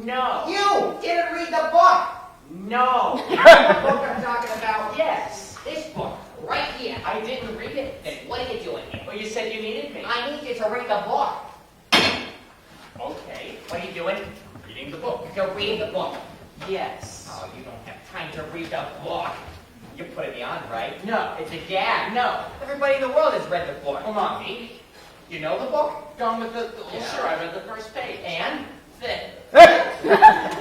No. You didn't read the book. No. You know the book I'm talking about? Yes. This book, right here. I didn't read it. Then what are you doing here? Well, you said you needed me. I need you to read the book. Okay. What are you doing? Reading the book. You're reading the book. Yes. Oh, you don't have time to read the book. You're putting me on, right? No. It's a gag. No. Everybody in the world has read the book. Hold on, me. You know the book? Gone with the Yeah. Sure, I read the first page. And? Then.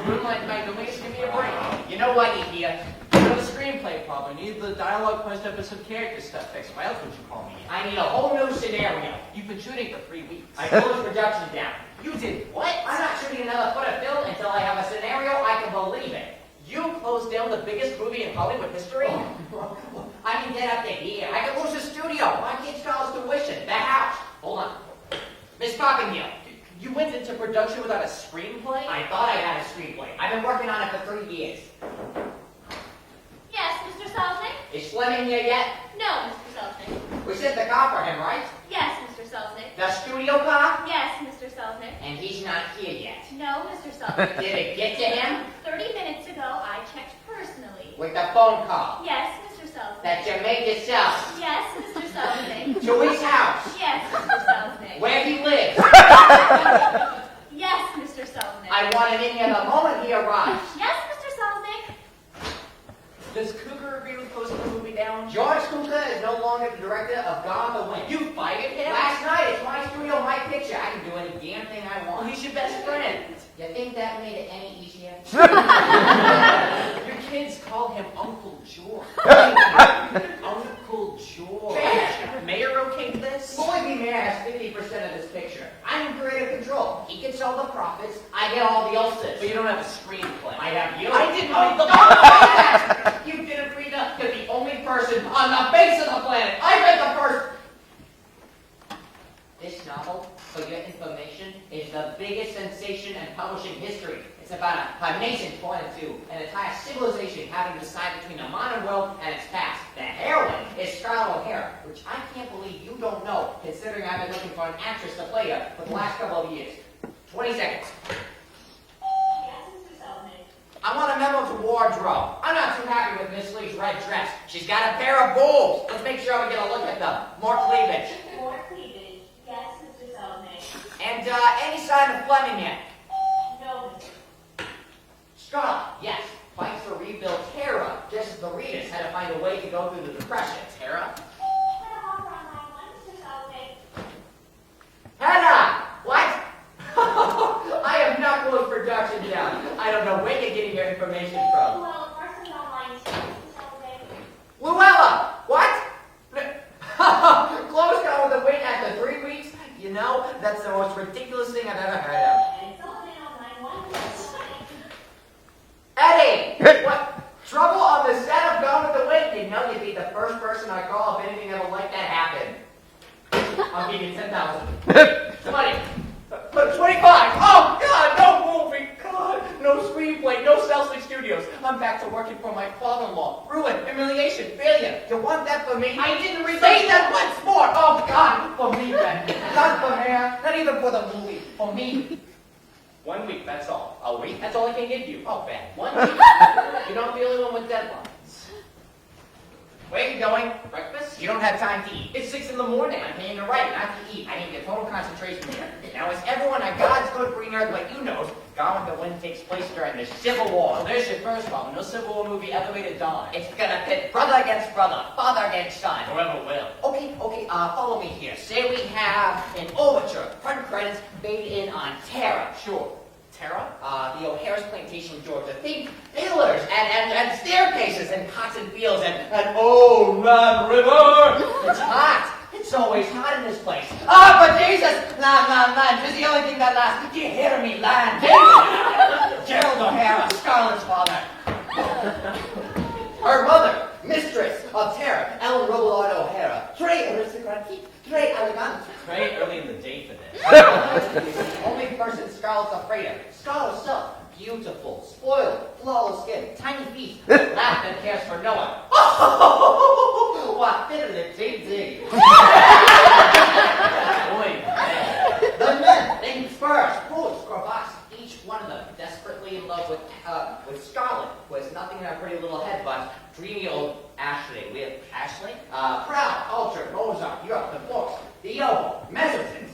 Moonlight Magnolias, give me a break. You know what, you hear? You know the screenplay problem. You need the dialogue punched up and some character stuff fixed. Why else would you call me? I need a whole new scenario. You've been shooting for 3 weeks. I closed production down. You did what? I'm not shooting another foot of film until I have a scenario I can believe in. You closed down the biggest movie in Hollywood history? I can get up to here. I can lose the studio. My kids' college tuition. The house. Hold on. Miss Poppenghul. You went into production without a screenplay? I thought I had a screenplay. I've been working on it for 3 years. Yes, Mr. Selznick? Is Flemming here yet? No, Mr. Selznick. We sent the car for him, right? Yes, Mr. Selznick. The studio car? Yes, Mr. Selznick. And he's not here yet. No, Mr. Selznick. Did it get to him? 30 minutes ago, I checked personally. With the phone call. Yes, Mr. Selznick. That you made yourself. Yes, Mr. Selznick. To his house. Yes, Mr. Selznick. Where he lives. Yes, Mr. Selznick. I want it in here the moment he arrives. Yes, Mr. Selznick. Does Cougar agree with closing the movie down? George Kuka is no longer the director of Gone with the Wind. You fired him? Last night, it's my studio, my picture. I can do any damn thing I Well, want. he's your best friend. You think that made it any easier? Your kids call him Uncle George. Uncle George. Mayor okayed this? Boy B. Mayer has 50% of this picture. I'm in creative control. He gets all the profits. I get all the ulcers. But you don't have a screenplay. I have you. I didn't Oh, read the don't book. say that. You didn't read the. You're the only person on the face of the planet. I read the first. This novel, for your information, is the biggest sensation in publishing history. It's about a nation's point of view, an entire civilization having to decide between the modern world and its past. The heroine is Scarlett O'Hara, which I can't believe you don't know, considering I've been looking for an actress to play her for the last couple of years. 20 seconds. Yes, Mr. Selznick. I want a memo to wardrobe. I'm not too happy with Miss Lee's red dress. She's got a pair of boobs. Let's make sure we get a look at them. More cleavage. More cleavage. Yes, Mr. Selznick. And any sign of Flemming yet? No, Mr. Scarlett, yes. Fights to rebuild Tara, just as the readers had to find a way to go through the Depression. Tara? Hannah! What? I have not closed production down. I don't know where you're getting your information from. Well, Parsons Online, Mr. Selznick. Llewellyn! What? Close Gone with the Wind after 3 weeks? You know, that's the most ridiculous thing I've ever heard of. And it's only on 9/1. Eddie! What? Trouble on the set of Gone with the Wind? You know you'd be the first person I call if anything ever like that happened. I'll give you 10,000. 20. 25. Oh, God, no movie. God, no screenplay, no Selznick Studios. I'm back to working for my father-in-law. Ruin, humiliation, failure. You want that for me? I didn't read Say the- that once more. Oh, God, for me, then. Not for her, not even for the movie. For me. 1 week, that's all. A week? That's all I can give you. Oh, bad. 1 week. You're not the only one with deadlines. Where are you going? Breakfast? You don't have time to eat. It's 6 in the morning. I'm paying the right not to eat. I need your total concentration here. Now, is everyone a God's good green earth like you know? Gone with the Wind takes place during the Civil War. Well, there's your first problem. No Civil War movie ever made a dime. It's gonna pit brother against brother, father against son. Forever will. Okay, follow me here. Say we have an overture, front credits, made in on Tara. Sure. Tara? The O'Hara's plantation in Georgia. Think pillars and staircases and cotton fields and old man river. It's hot. It's always hot in this place. Oh, but Jesus! Land. It's the only thing that lasts. Do you hear me, land? Gerald O'Hara, Scarlett's father. Her mother, mistress of Tara, Ellen Robillard O'Hara. Très aristocratique, très elegant. Very early in the day for this. He's the only person Scarlett's afraid of. Scarlett herself, beautiful, spoiled, flawless skin, tiny feet, laugh and cares for no one. Oh, what fiddle-a-dee-dee. Boy, The men, think first, boots, cravats, each one of them, desperately in love with Scarlett, who has nothing in her pretty little head but dreamy old Ashley. We have Ashley? Proud, cultured, Mozart, Europe, the books, the yoga, mezzotint.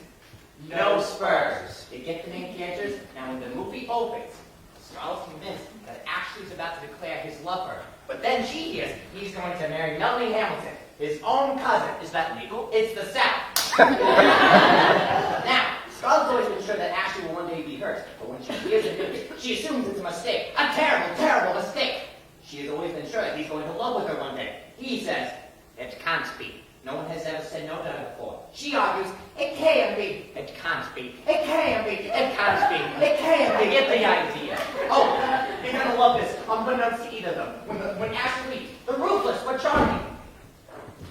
No spurs. You get the main characters, and when the movie opens, Scarlett's convinced that Ashley's about to declare his love for her. But then she hears he's going to marry Melanie Hamilton, his own cousin. Is that legal? It's the South. Now, Scarlett's always been sure that Ashley will one day be hers, but when she hears the news, she assumes it's a mistake. A terrible, terrible mistake. She has always been sure that he's going to love with her one day. He says, it can't be. No one has ever said no to her before. She argues, it can't be. It can't be. It can't be. It can't be. It can't be. You get the idea. Oh, you're gonna love this. I'm gonna see either of them. When Ashley leaves, the ruthless but charming.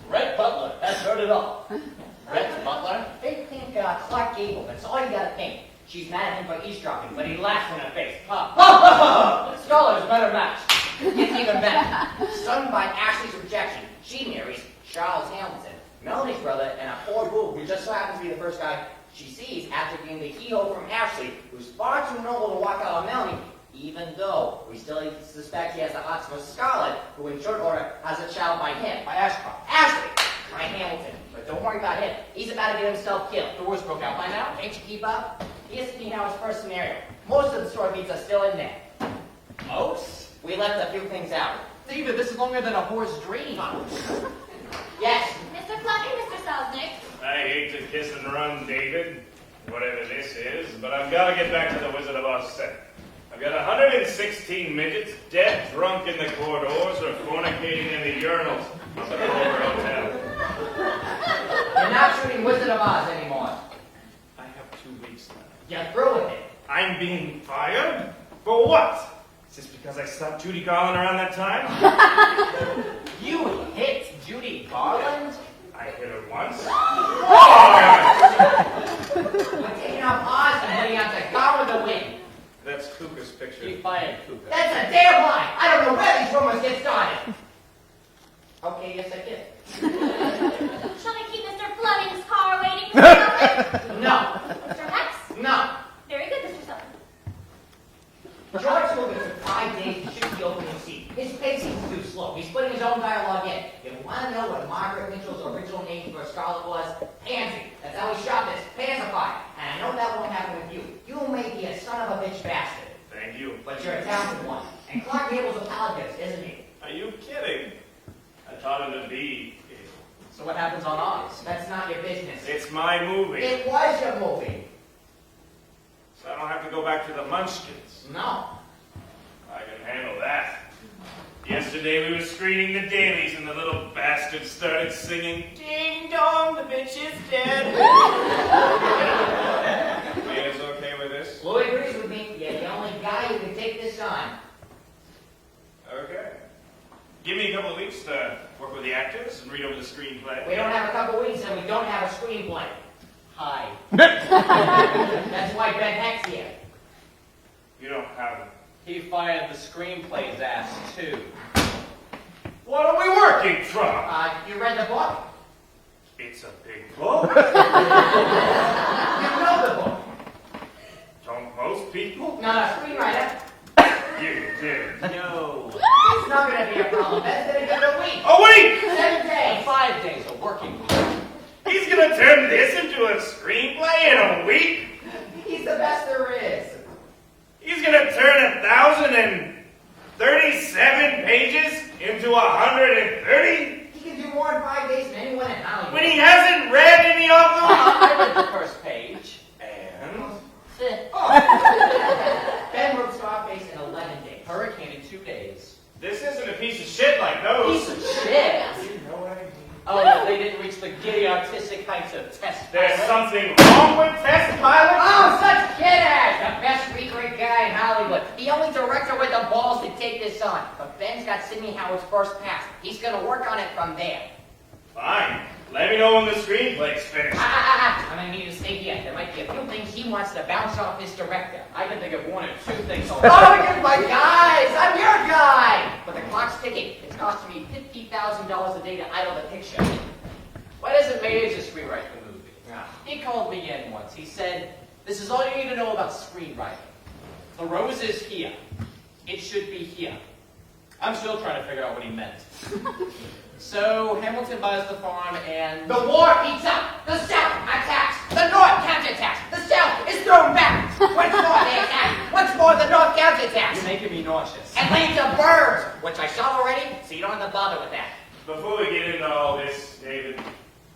Red Butler has heard it all. Red Butler? They think Clarke Gable. That's all you gotta think. She's mad at him for eavesdropping, but he laughs in her face. Scholar's a better match. It's even better. Stunned by Ashley's rejection, she marries Charles Hamilton, Melanie's brother, and a poor boob who just so happens to be the first guy she sees after getting the keyhole from Ashley, who's far too noble to walk out on Melanie, even though we still suspect he has the hots for Scarlett, who in short order has a child by him. By Ashcroft. Ashley! By Hamilton. But don't worry about him. He's about to get himself killed. The wars broke out by now. Can't you keep up? Here's now his first scenario. Most of the story beats are still in there. Most? We left a few things out. David, this is longer than a whore's dream. Yes? Mr. Flemming, Mr. Selznick. I hate to kiss and run, David, whatever this is, but I've got to get back to the Wizard of Oz set. I've got 116 midgets dead drunk in the corridors or fornicating in the urinals of the Clover Hotel. You're not shooting Wizard of Oz anymore. I have 2 weeks left. You're through with it. I'm being fired? For what? Is this because I stopped Judy Garland around that time? You hit Judy Garland? I hit her once. We're taking off Oz and heading out to Gone with the Wind. That's Cooper's picture. He fired Cooper. That's a damn lie. I don't know where these rumors get started. Okay, yes I did. Shall I keep Mr. Flemming's car waiting for me? No. Mr. Hecht? No. Very good, Mr. Selznick. George Lucas took 5 days to shoot the opening scene. His pacing's too slow. He's putting his own dialogue in. If you want to know what Margaret Mitchell's original name for Scarlett was, Pansy. That's how he shot this. Pansified. And I know that won't happen with you. You may be a son of a bitch bastard. Thank you. But you're a talented one. And Clarke Gable's a palliative, isn't he? Are you kidding? I taught him to be. So what happens on Oz? That's not your business. It's my movie. It was your movie. So I don't have to go back to the Munchkins. No. I can handle that. Yesterday we were screening the dailies and the little bastard started singing, Ding dong, the bitch is dead. Lena's okay with this? Louis agrees with me. You're the only guy who can take this on. Okay. Give me a couple of weeks to work with the actors and read over the screenplay. We don't have a couple weeks and we don't have a screenplay. Hi. That's why Ben Hecht's here. You don't have it. He fired the screenplay's ass, too. What are we working from? You read the book? It's a big book. You know the book. Don't most people? Not a screenwriter. You did. No. It's not going to be a problem. That's going to give it a week. A week! 7 days. 5 days, a working week. He's gonna turn this into a screenplay in a week? He's the best there is. He's gonna turn 1,037 pages into 130? He can do more in 5 days than anyone in Hollywood. When he hasn't read any of them? I read the first page. And? Ben wrote Scarface in 11 days. Hurricane in 2 days. This isn't a piece of shit like those. Piece of shit. You know what I mean? Oh, no, they didn't reach the giddy artistic heights of Test There's Pilot. something wrong with Test Pilot? Oh, such kid ass! The best recreate guy in Hollywood. The only director with the balls to take this on. But Ben's got Sidney Howard's first pass. He's gonna work on it from there. Fine. Let me know when the screenplay's finished. I'm gonna need you to stay here. There might be a few things he wants to bounce off his director. I can think of 1 or 2 things. Oh, you're my guys! I'm your guy! But the clock's ticking. It's costing me $50,000 a day to idle the picture. Why doesn't Mayer just rewrite the movie? Ah. He called me in once. He said, this is all you need to know about screenwriting. The rose is here. It should be here. I'm still trying to figure out what he meant. So, Hamilton buys the farm and... The war heats up. The South attacks. The North counterattacks. The South is thrown back. Once more they attack. Once more the North counterattacks. You're making me nauseous. Atlanta burns, which I saw already, so you don't have to bother with that. Before we get into all this, David,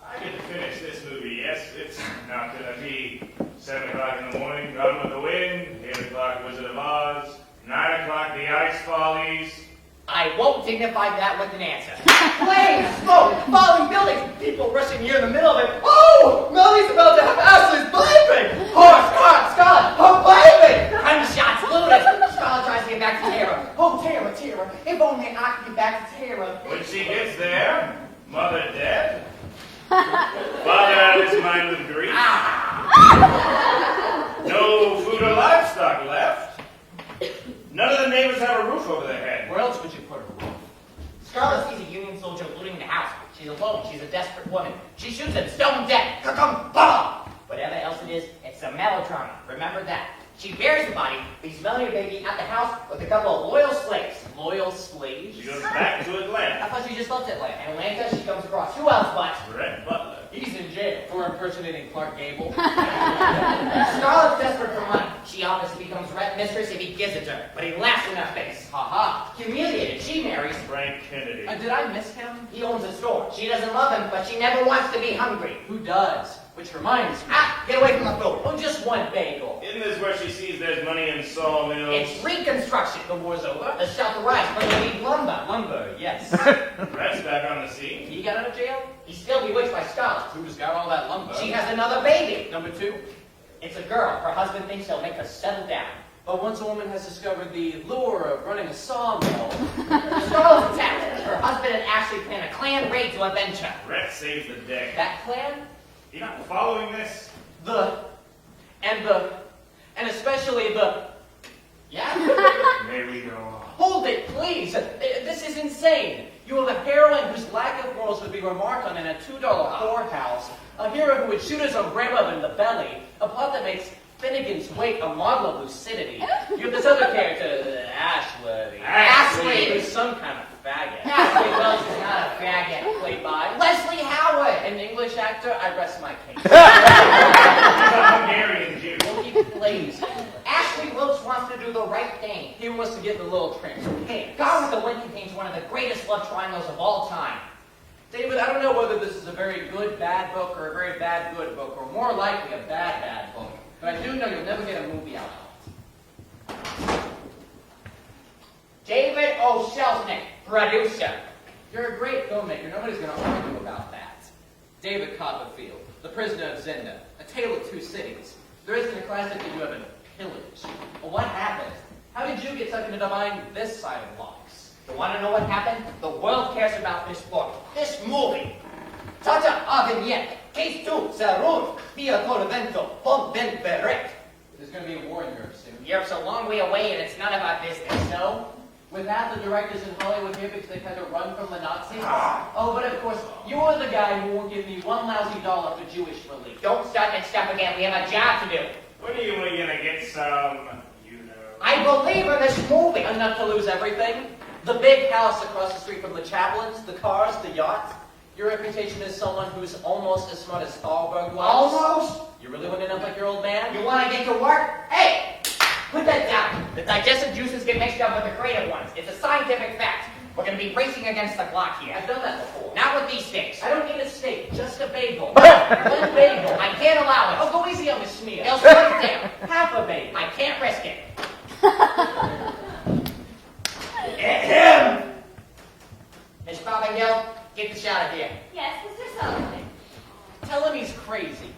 I get to finish this movie. Yes, it's not going to be 7 o'clock in the morning, Gone with the Wind, 8 o'clock, Wizard of Oz, 9 o'clock, The Ice Follies. I won't dignify that with an answer. Flames, smoke, falling buildings, people rushing here in the middle of it. Oh, Millie's about to have Ashley's baby. Horse, cart, Scarlet, her baby. Gunshots, looters. Scarlet tries to get back to Tara. Oh, Tara, Tara, if only I could get back to Tara. When she gets there, mother dead, father out of his mind with grief, no food or livestock left. None of the neighbors have a roof over their head. Where else would you put a roof? Scarlet sees a Union soldier looting the house. She's alone. She's a desperate woman. She shoots him, stone dead. Ka-cum-ba! Whatever else it is, it's a melodrama. Remember that. She buries the body, leaves Melanie and baby at the house with a couple of loyal slaves. Loyal slaves? She goes back to I Atlanta. thought you just left Atlanta. Atlanta, she comes across who else but Red Butler. He's in jail for impersonating Clarke Gable. Scarlet's desperate for money. She obviously becomes red mistress if he gives it to her, but he laughs in her face. Ha ha. Humiliated, she marries. Frank Kennedy. Did I miss him? He owns a store. She doesn't love him, but she never wants to be hungry. Who does? Which reminds me. Ah, get away from the food. Oh, just one bagel. Isn't this where she sees there's money in sawmills? It's Reconstruction. The war's over. The South arrives, but they need lumber. Lumber, yes. Red's back on the scene. He got out of jail? He's still bewitched by Scarlet. Who's got all that lumber? She has another baby. Number 2. It's a girl. Her husband thinks he'll make her settle down. But once a woman has discovered the lure of running a sawmill, Scarlet's attacked. Her husband and Ashley plan a clan raid to avenge her. Red saves the day. that clan, You're not following this? and especially the... Yeah? May we go on? Hold it, please! This is insane! You have a heroine whose lack of morals would be remarked on in a $2 whorehouse, a hero who would shoot his own grandmother in the belly, a plot that makes Finnegan's Wake a model of lucidity. You have this other character, Ashworthy. Ashley! Who's some kind of faggot. Ashley Welch is not a faggot. Played by Leslie Howard! an English actor. I rest my case. He's a Hungarian Jew. Well, he plays. Ashley Welch wants to do the right thing. He wants to get the little tramps. Hey, Gone with the Wind contains one of the greatest love triangles of all time. David, I don't know whether this is a very good bad book or a very bad good book, or more likely a bad bad book. But I do know you'll never get a movie out of it. David O. Selznick, producer. You're a great filmmaker. Nobody's going to argue about that. David Copperfield, The Prisoner of Zenda, A Tale of Two Cities. There isn't a classic that you haven't pillaged. Well, what happened? How did you get sucked into buying this side of blocks? You want to know what happened? The world cares about this book, this movie. Tata Avignon, Case 2, Sarun, Via Corvento, Von Ben Verrek. There's going to be a war in Europe soon. Europe's a long way away and it's none of our business, no? With half the directors in Hollywood here because they've had to run from the Nazis? Oh, but of course, you're the guy who won't give me one lousy dollar for Jewish relief. Don't start that stuff again, we have a job to do. When are you gonna get some, you know? I believe in this movie. Enough to lose everything? The big house across the street from the Chaplins, the cars, the yacht. Your reputation as someone who's almost as smart as Thalberg was. Almost? You really want to end up like your old man? You want to get to work? Hey! Put that down. The digestive juices get mixed up with the creative ones. It's a scientific fact. We're going to be racing against the clock here. I've done that before. Not with these steaks. I don't need a steak, just a bagel. One bagel. I can't allow it. Oh, go easy on the schmear. They'll slow it down. Half a bagel. I can't risk it. Miss Poppenghul, get the shot of here. Yes, Mr. Selznick. Tell him he's crazy.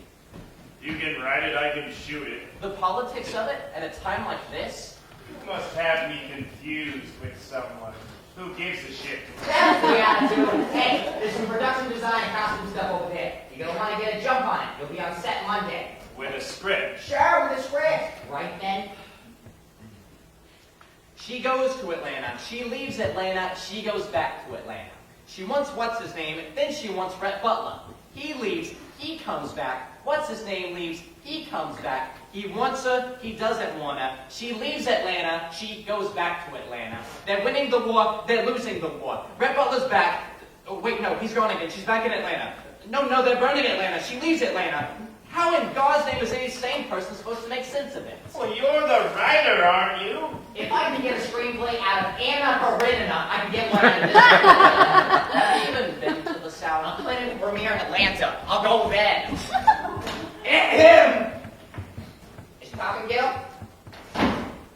You can write it, I can shoot it. The politics of it at a time like this? You must have me confused with someone. Who gives a shit? That's the attitude. Hey, there's some production design and costume stuff over there. You're going to want to get a jump on it. You'll be on set Monday. With a script. Sure, with a script. Right then? She goes to Atlanta. She leaves Atlanta. She goes back to Atlanta. She wants what's-his-name, then she wants Rhett Butler. He leaves. He comes back. What's-his-name leaves. He comes back. He wants her, he doesn't want her. She leaves Atlanta, she goes back to Atlanta. They're winning the war, they're losing the war. Rhett Butler's back. Oh, wait, no, he's gone again. She's back in Atlanta. No, they're burning Atlanta. She leaves Atlanta. How in God's name is any sane person supposed to make sense of it? Well, you're the writer, aren't you? If I can get a screenplay out of Anna Karenina, I can get one out of this. Have you even been to the South? I'll put it premiere in Atlanta. I'll go then. Him! Miss Poppenghul?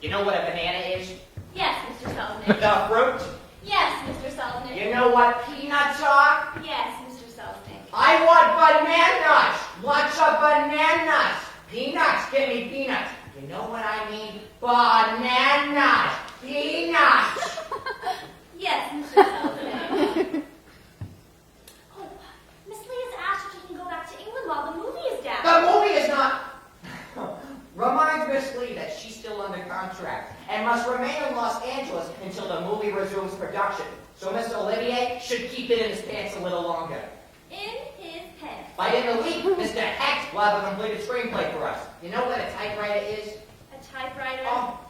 You know what a banana is? Yes, Mr. Selznick. The fruit? Yes, Mr. Selznick. You know what peanuts are? Yes, Mr. Selznick. I want bananas! Lots of bananas! Peanuts, give me peanuts. You know what I mean? Bananas! Peanuts! Yes, Mr. Selznick. Oh, Miss Lee has asked if she can go back to England while the movie is down. The movie is not... Reminds Miss Lee that she's still under contract and must remain in Los Angeles until the movie resumes production. So Mr. Olivier should keep it in his pants a little longer. In his pants. By the end of the week, Mr. Hecht will have a completed screenplay for us. You know what a typewriter is? A typewriter. Oh.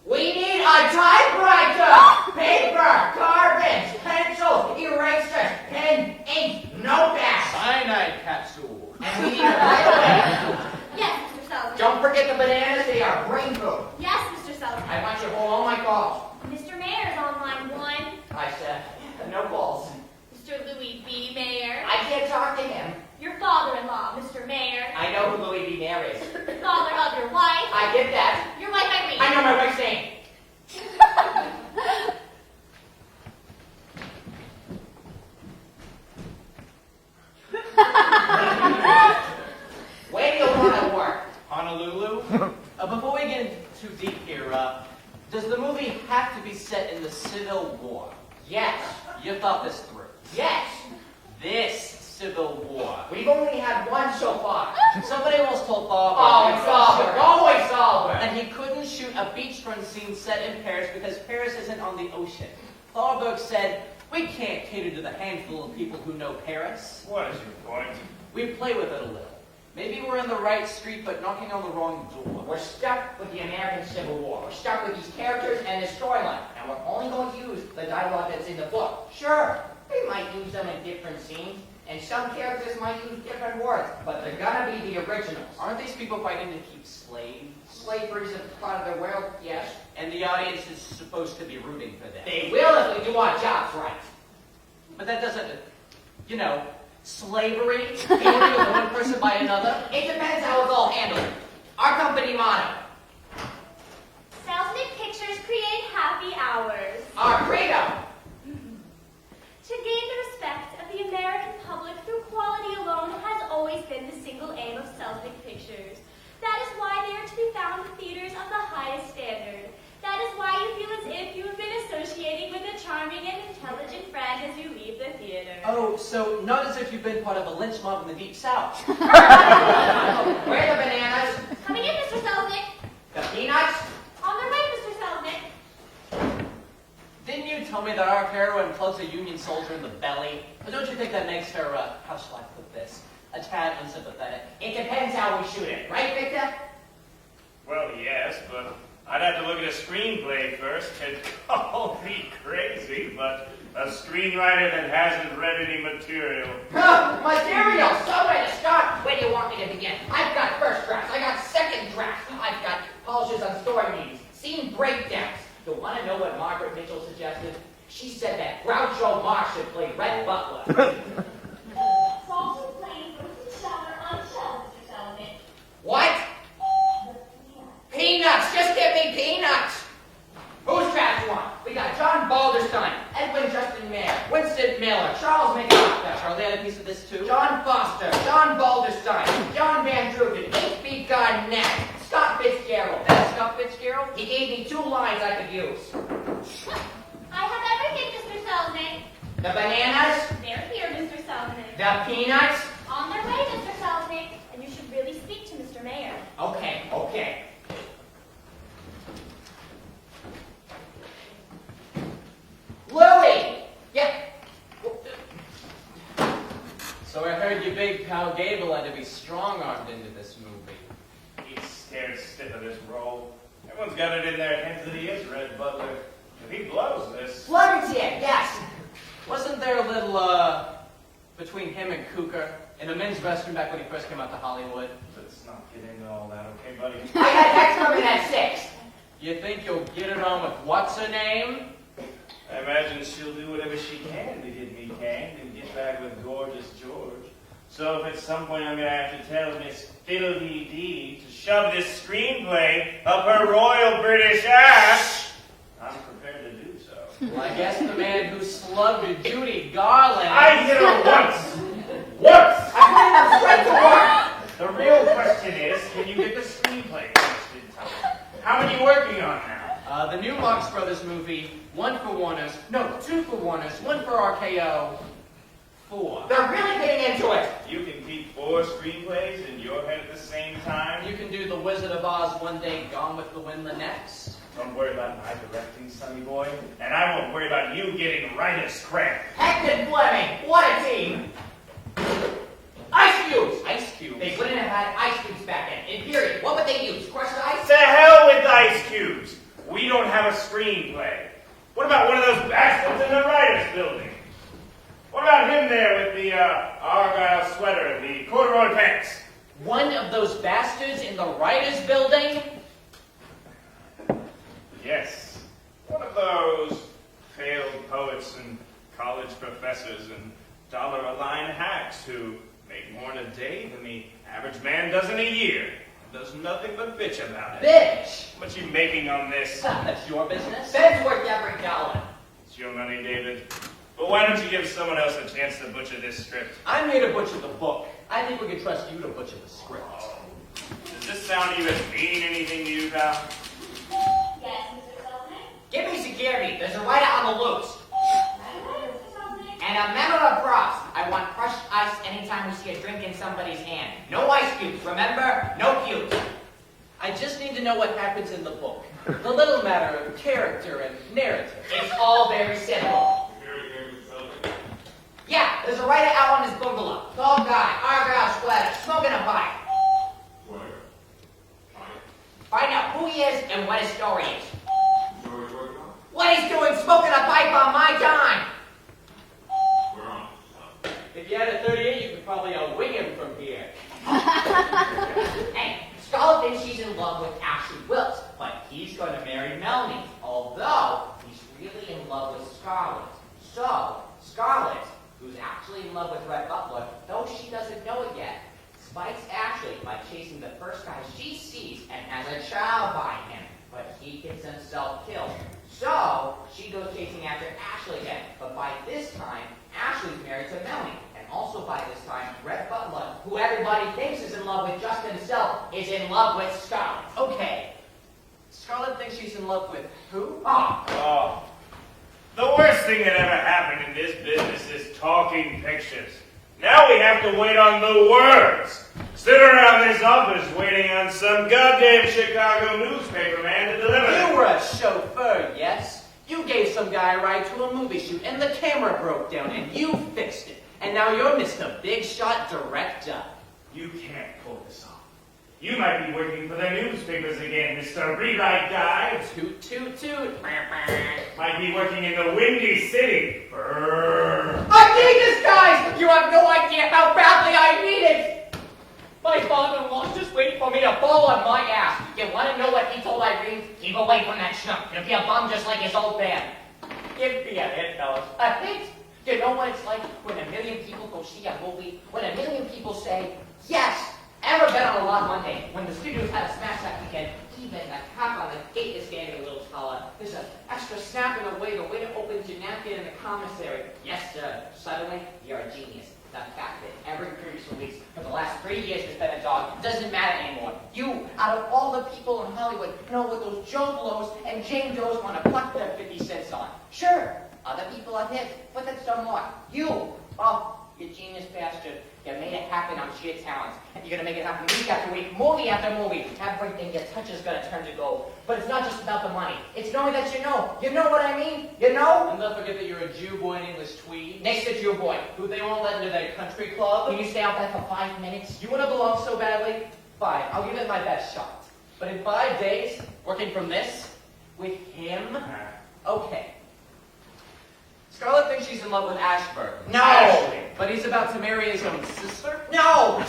We need a typewriter! Paper, carbons, pencils, erasers, pen, ink, notepads. Cyanide capsule. And we need it right away. Yes, Mr. Selznick. Don't forget the bananas, they are brain food. Yes, Mr. Selznick. I want you to hold all my calls. Mr. Mayer's on line 1. I said, no calls. Mr. Louis B. Mayer. I can't talk to him. Your father-in-law, Mr. Mayer. I know who Louis B. Mayer is. The father of your wife. I get that. Your wife, Irene. I know my wife's name. Where do you want to work? Honolulu? Before we get too deep here, does the movie have to be set in the Civil War? Yes. You thought this through. Yes. This Civil War. We've only had one so far. Somebody else told Bob Oh, Solver. Always Solver. that he couldn't shoot a beachfront scene set in Paris because Paris isn't on the ocean. Thalberg said, we can't cater to the handful of people who know Paris. What is your point? We play with it a little. Maybe we're in the right street, but knocking on the wrong door. We're stuck with the American Civil War. We're stuck with these characters and this storyline. And we're only going to use the dialogue that's in the book. Sure, we might use them in different scenes, and some characters might use different words, but they're gonna be the originals. Aren't these people fighting to keep slaves? Slavery is a part of their world, yes. And the audience is supposed to be rooting for them. They will if we do our jobs right. But that doesn't, slavery, killing of one person by another. It depends how it's all handled. Our company motto, Selznick Pictures create happy hours. our credo. To gain the respect of the American public through quality alone has always been the single aim of Selznick Pictures. That is why they are to be found in theaters of the highest standard. That is why you feel as if you have been associating with a charming and intelligent friend as you leave the theater. Oh, so not as if you've been part of a lynch mob in the Deep South. Where are the bananas? Coming in, Mr. Selznick. The peanuts? On their way, Mr. Selznick. Didn't you tell me that our heroine plugs a Union soldier in the belly? Or don't you think that makes her, how shall I put this, a tad unsympathetic? It depends how we shoot it, right, Victor? Well, yes, but I'd have to look at a screenplay first. It'd call me crazy, but a screenwriter that hasn't read any material. Material! Somewhere to start! Where do you want me to begin? I've got first drafts, I got second drafts, I've got polishes on story meetings, scene breakdowns. You want to know what Margaret Mitchell suggested? She said that Groucho Marx should play Red Butler. Salted plain roasted chowder on shell, Mr. Selznick. What? Peanuts! Just give me peanuts! Whose draft you want? We got John Balderstein, Edwin Justin Mayer, Winston Miller, Charles McAllister, Charlie had a piece of this too? John Foster, John Balderstein, John Van Druten, H.B. Garnett, Scott Fitzgerald. That's Scott Fitzgerald? He gave me 2 lines I could use. I have everything, Mr. Selznick. The bananas, They're here, Mr. Selznick. the peanuts. On their way, Mr. Selznick. And you should really speak to Mr. Mayer. Okay. Louie! Yeah. So I heard your big pal Gable had to be strong-armed into this movie. It's this role. Everyone's got it in their heads that he is Red Butler. If he blows this... Flemming's here, yes. Wasn't there a little, between him and Cooker in a men's restroom back when he first came out to Hollywood? Let's not get into all that, okay, buddy? I had Hecht come in at 6. You think you'll get it on with what's-her-name? I imagine she'll do whatever she can to get me canned and get back with gorgeous George. So if at some point I'm going to have to tell Miss Fiddledee Dee to shove this screenplay up her royal British ass, I'm prepared to do so. Well, I guess the man who slugged Judy Garland... I hit her once! Once! I put him straight to work. The real question is, can you get the screenplay finished in time? How many are you working on now? The new Marx Brothers movie, 1 for Warner's, no, 2 for Warner's, 1 for RKO, 4. They're really getting into it. You can keep 4 screenplays in your head at the same time? You can do The Wizard of Oz one day, Gone with the Wind the next. Don't worry about my directing, sonny boy. And I won't worry about you getting writer's cramp. Hecht and Flemming, what a team. Ice cubes. Ice Cube. They wouldn't have had ice cubes back then. In period, what would they use? Crushed ice? To hell with ice cubes! We don't have a screenplay. What about one of those bastards in the writer's building? What about him there with the Argyle sweater, the corduroy pants? One of those bastards in the writers' building? Yes. One of those failed poets and college professors and dollar-a-line hacks who make more in a day than the average man does in a year. Does nothing but bitch about it. Bitch! What you making on this? That's your business. Ben's worth every dollar. It's your money, David. But why don't you give someone else a chance to butcher this script? I'm here to butcher the book. I think we can trust you to butcher the script. Oh. Does this sound even mean anything to you, pal? Yes, Mr. Selznick? Give me security. There's a writer on the loose. Right away, Mr. Selznick. And a memo of props. I want crushed ice anytime we see a drink in somebody's hand. No ice cubes, remember? No cubes. I just need to know what happens in the book. The little matter of character and narrative. It's all very simple. Yeah, there's a writer out on his bungalow. Tall guy, Argyle sweater, smoking a pipe. Find out who he is and what his story is. What he's doing smoking a pipe on my time. If you had a 38, you could probably wing him from here. Hey, Scarlett thinks she's in love with Ashley Wilkes, but he's going to marry Melanie, although he's really in love with Scarlett. So, Scarlett, who's actually in love with Red Butler, though she doesn't know it yet, spites Ashley by chasing the first guy she sees and has a child by him, but he gets himself killed. So, she goes chasing after Ashley again, but by this time, Ashley's married to Melanie, and also by this time, Red Butler, who everybody thinks is in love with just himself, is in love with Scarlett. Okay. Scarlett thinks she's in love with who? Oh. The worst thing that ever happened in this business is talking pictures. Now we have to wait on the words. Sit around this office waiting on some goddamn Chicago newspaper man to deliver. You were a chauffeur, yes? You gave some guy a ride to a movie shoot, and the camera broke down, and you fixed it. And now you're Mr. Big Shot Director. You can't pull this off. You might be working for the newspapers again, Mr. Rewrite Guy. Toot, toot, toot. Might be working in the Windy City. Brrr. I need this, guys! You have no idea how badly I need it! My father-in-law's just waiting for me to fall on my ass. You want to know what he told Irene? Keep away from that schmuck. He'll be a bum just like his old man. Give me a hint, fellas. A hint? You know what it's like when a million people go see a movie? When a million people say, yes! Ever been on a lot Monday when the studios had a smash that weekend? Even the cop on the gate is getting a little taller. There's an extra snap in the waiter opens your napkin in the commissary. Yes, sir. Suddenly, you're a genius. The fact that every previous release for the last 3 years has been a dog doesn't matter anymore. You, out of all the people in Hollywood, know what those Joe Blows and Jane Does want to pluck their 50 cents on. Sure, other people are hit, but that's done what? You, you genius bastard. You made it happen on sheer talent. And you're going to make it happen week after week, movie after movie. Everything you touch is going to turn to gold. But it's not just about the money. It's knowing that you know. You know what I mean? You know? And don't forget that you're a Jew boy in English tweed. Next to Jew boy. Who they won't let into their country club. Can you stay out there for 5 minutes? You want to belong so badly? Fine, I'll give it my best shot. But in 5 days, working from this, with him, okay. Scarlett thinks she's in love with Ashburn. No! Ashley. But he's about to marry his own sister? No!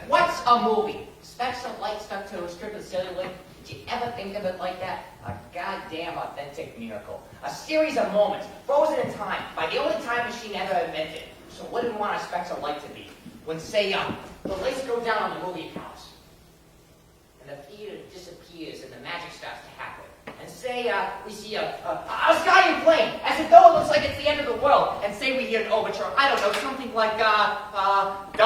What's a movie? Specks of light stuck to a strip of celluloid? Did you ever think of it like that? A goddamn authentic miracle. A series of moments, frozen in time, by the only time machine ever invented. So what do we want our specks of light to be? When, say, the lights go down on the movie house, and the theater disappears and the magic starts to happen. And say, we see a sky in flame, as if though it looks like it's the end of the world. And say we hear an overture, I don't know, something like, da-da-da-da.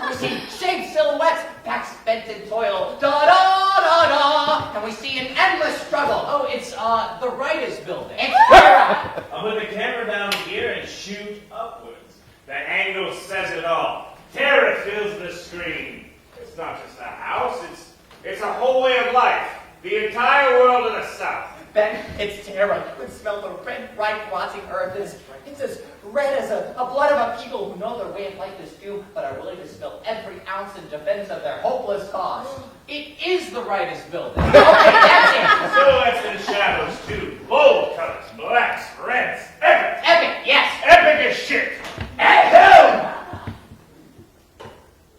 We see shaped silhouettes, backs bent in toil, da-da-da-da. And we see an endless struggle. Oh, it's, the writers' building. It's terror. I'll put the camera down here and shoot upwards. The angle says it all. Terror fills the screen. It's not just a house, it's a whole way of life. The entire world of the South. Ben, it's terror. You can smell the red, bright, rotting earth. It's as red as a blood of a people who know their way of life is doomed, but are willing to spill every ounce in defense of their hopeless cause. It is the writers' building. Okay, that's it. Silhouettes and shadows, too. Bold colors, blacks, reds. Epic! Epic, yes. Epic as shit! Epic!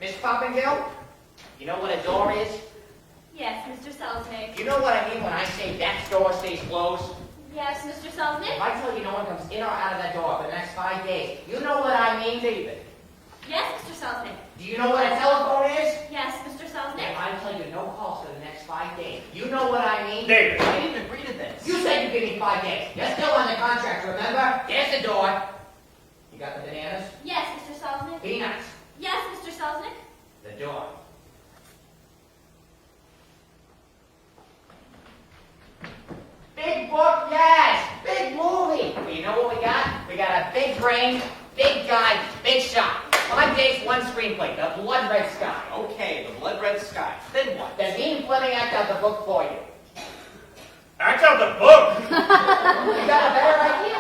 Miss Poppenghul, you know what a door is? Yes, Mr. Selznick. You know what I mean when I say that door stays closed? Yes, Mr. If Selznick. I tell you no one comes in or out of that door for the next 5 days, you know what I mean, David? Yes, Mr. Selznick. Do you know what a telephone is? Yes, Mr. Selznick. If I tell you no calls for the next 5 days, you know what I mean? David. I didn't even agree to this. You said you give me 5 days. You're still on the contract, remember? There's the door. You got the bananas? Yes, Mr. Selznick. Peanuts. Yes, Mr. Selznick. The door. Big book, yes. Big movie. But you know what we got? We got a big brain, big guy, big shot. 5 days, 1 screenplay. The Blood Red Sky. Okay, the blood red sky. Then what? Does Ian Fleming act out the book for you? Act out the book! You got a better idea?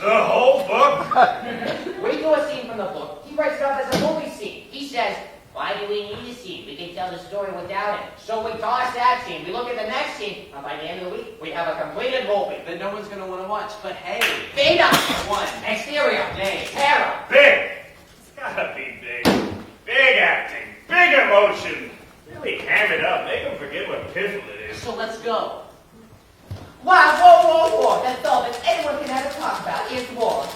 The whole book? We do a scene from the book. He writes it up as a movie scene. He says, why do we need a scene? We can tell the story without it. So we toss that scene. We look at the next scene. And by the end of the week, we have a completed movie. Then no one's gonna want to watch. But hey, Beta. one. Exterior. Day. Terror. Big! It's gotta be big. Big acting, big emotion. Really ham it up. Make them forget what piffle it is. So let's go. Wow, whoa. That's all that anyone can ever talk about is war.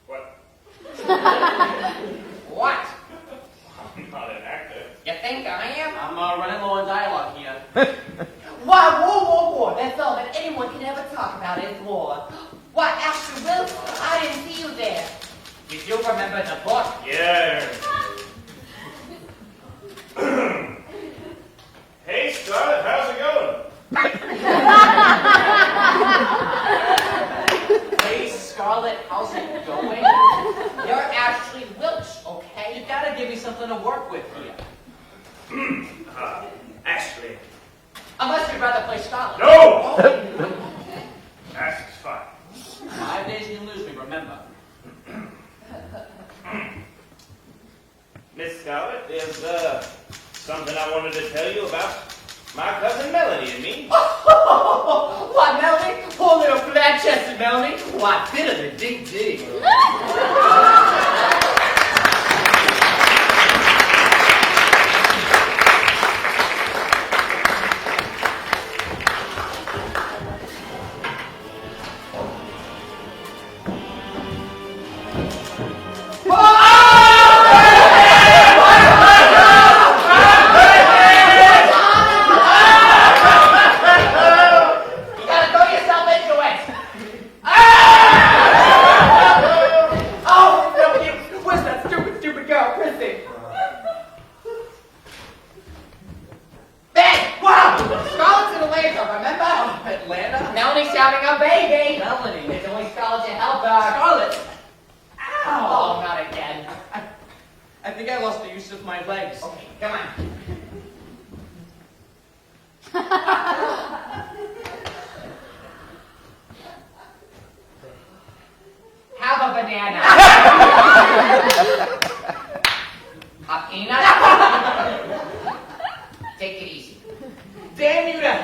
What? What? I'm not an actor. You think I am? I'm running low on dialogue here. Wow, whoa. That's all that anyone can ever talk about is war. What, Ashley Wilson? I didn't see you there. Did you remember the book? Yeah. Hey, Scarlett, how's it going? Hey, Scarlett, how's it going? You're Ashley Wilkes, okay? You gotta give me something to work with here. Ashley. Unless you'd rather play Scarlett. No! Ashley's fine. 5 days and you lose me, remember. Miss Scarlett, there's, something I wanted to tell you about my cousin Melanie and me. What, Melanie? Poor little flat-chested Melanie? What, bit of the dig.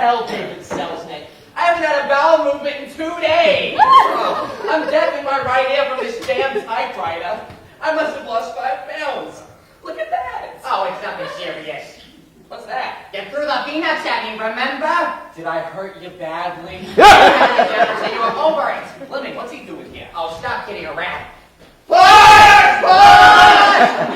hell, David Selznick? I haven't had a bowel movement in 2 days. I'm deaf in my right ear from this damn typewriter. I must have lost 5 pounds. Look at that. Oh, it's nothing serious. What's that? You threw the peanuts at me, remember? Did I hurt you badly? So you were over it. Fleming, what's he doing here? Oh, stop kidding around. Push! We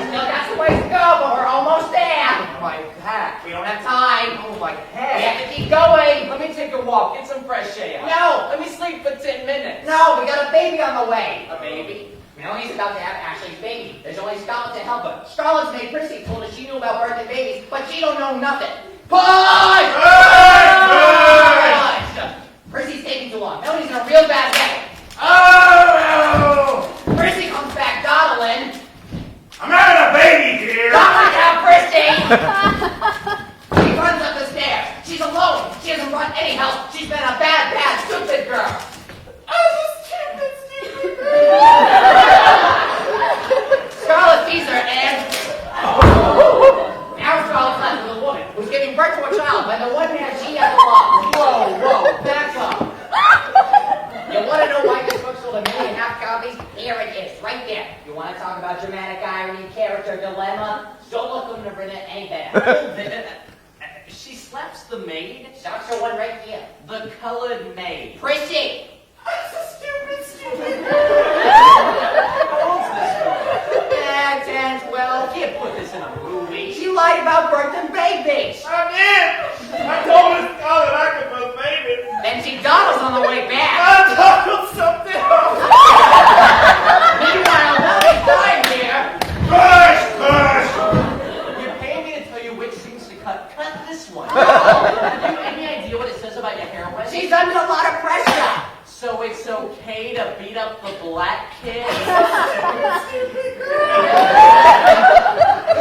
still got some ways to go, but we're almost there. Oh, my back. We don't have time. Oh, my We head. have to keep going. Let me take a walk, get some fresh air. No. Let me sleep for 10 minutes. No, we got a baby on the way. A baby? Melody's about to have Ashley's baby. There's only Scarlett to help her. Scarlett's maid Prissy told us she knew about birthing babies, but she don't know nothing. Push! Push! Prissy's taking too long. Melody's in a real bad way. Oh! Prissy comes back dawdling. I'm having a baby here. Come on now, Prissy! She runs up the stairs. She's alone. She hasn't brought any help. She's been a bad, bad, stupid girl. Scarlett sees her and... Now Scarlett's left with a woman who's giving birth to a child by the one man she has loved. Whoa, back up. You want to know why this book sold 1.5 million copies? Here it is, right there. You want to talk about dramatic irony, character dilemma? Don't look couldn't have written it any better. She slaps the maid? Doctor one right here. The colored maid. Prissy! That's a stupid. How old's this boy? 10, 12. Can't put this in a movie. She lied about birthing babies. I did. I told Miss Scarlett I could birth babies. Then she dawdles on the way back. I taught something else. Meanwhile, Melly's dying here. Push, push. You're paying me to tell you which scenes to cut. Cut this one. Have you any idea what it says about your heroine? She's under a lot of pressure. So it's okay to beat up the black kid? Could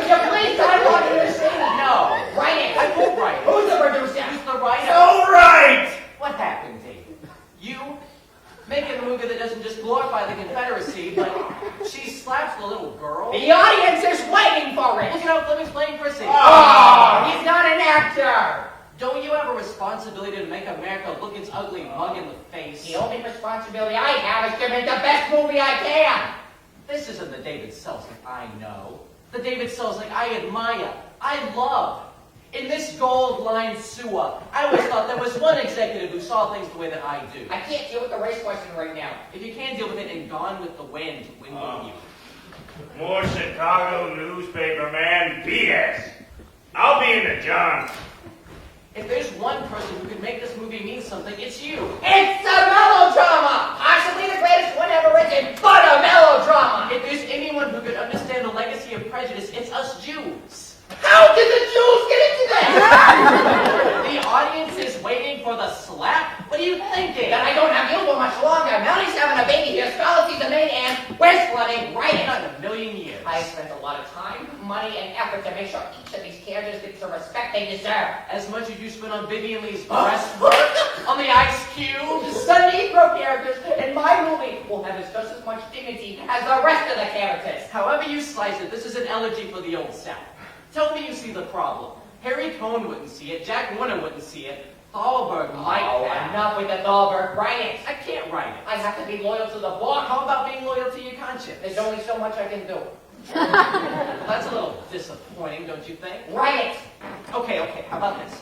you please try walking the scene? No. Write it. I won't write it. Who's the producer? Who's the writer? So right. What happened, David? You making a movie that doesn't just glorify the Confederacy, but she slaps the little girl? The audience is waiting for it. Look at how Fleming's playing Prissy. Oh, he's not an actor. Don't you have a responsibility to make America look its ugly mug in the face? The only responsibility I have is to make the best movie I can. This isn't the David Selznick I know. The David Selznick I admire, I love. In this gold-lined sewer, I always thought there was one executive who saw things the way that I do. I can't deal with the race question right now. If you can't deal with it in Gone with the Wind, when will you? More Chicago newspaper man BS. I'll be in the John. If there's one person who can make this movie mean something, it's you. It's a melodrama! Possibly the greatest one ever written, but a melodrama! If there's anyone who could understand the legacy of prejudice, it's us Jews. How did the Jews get into this? The audience is waiting for the slap? What are you thinking? That I don't have you for much longer. Melody's having a baby here. Scarlett sees a maid and where's Fleming? Right in. Not in a million years. I spent a lot of time, money, and effort to make sure each of these characters gets the respect they deserve. As much as you spent on Vivian Lee's breastwork, on the Ice Cube. The Negro characters in my movie will have just as much dignity as the rest of the characters. However you slice it, this is an elegy for the old South. Tell me you see the problem. Harry Cohn wouldn't see it, Jack Warner wouldn't see it, Thalberg might have. Enough with the Thalberg. Write it. I can't write it. I have to be loyal to the book. How about being loyal to your conscience? There's only so much I can do. That's a little disappointing, don't you think? Write it. Okay, how about this?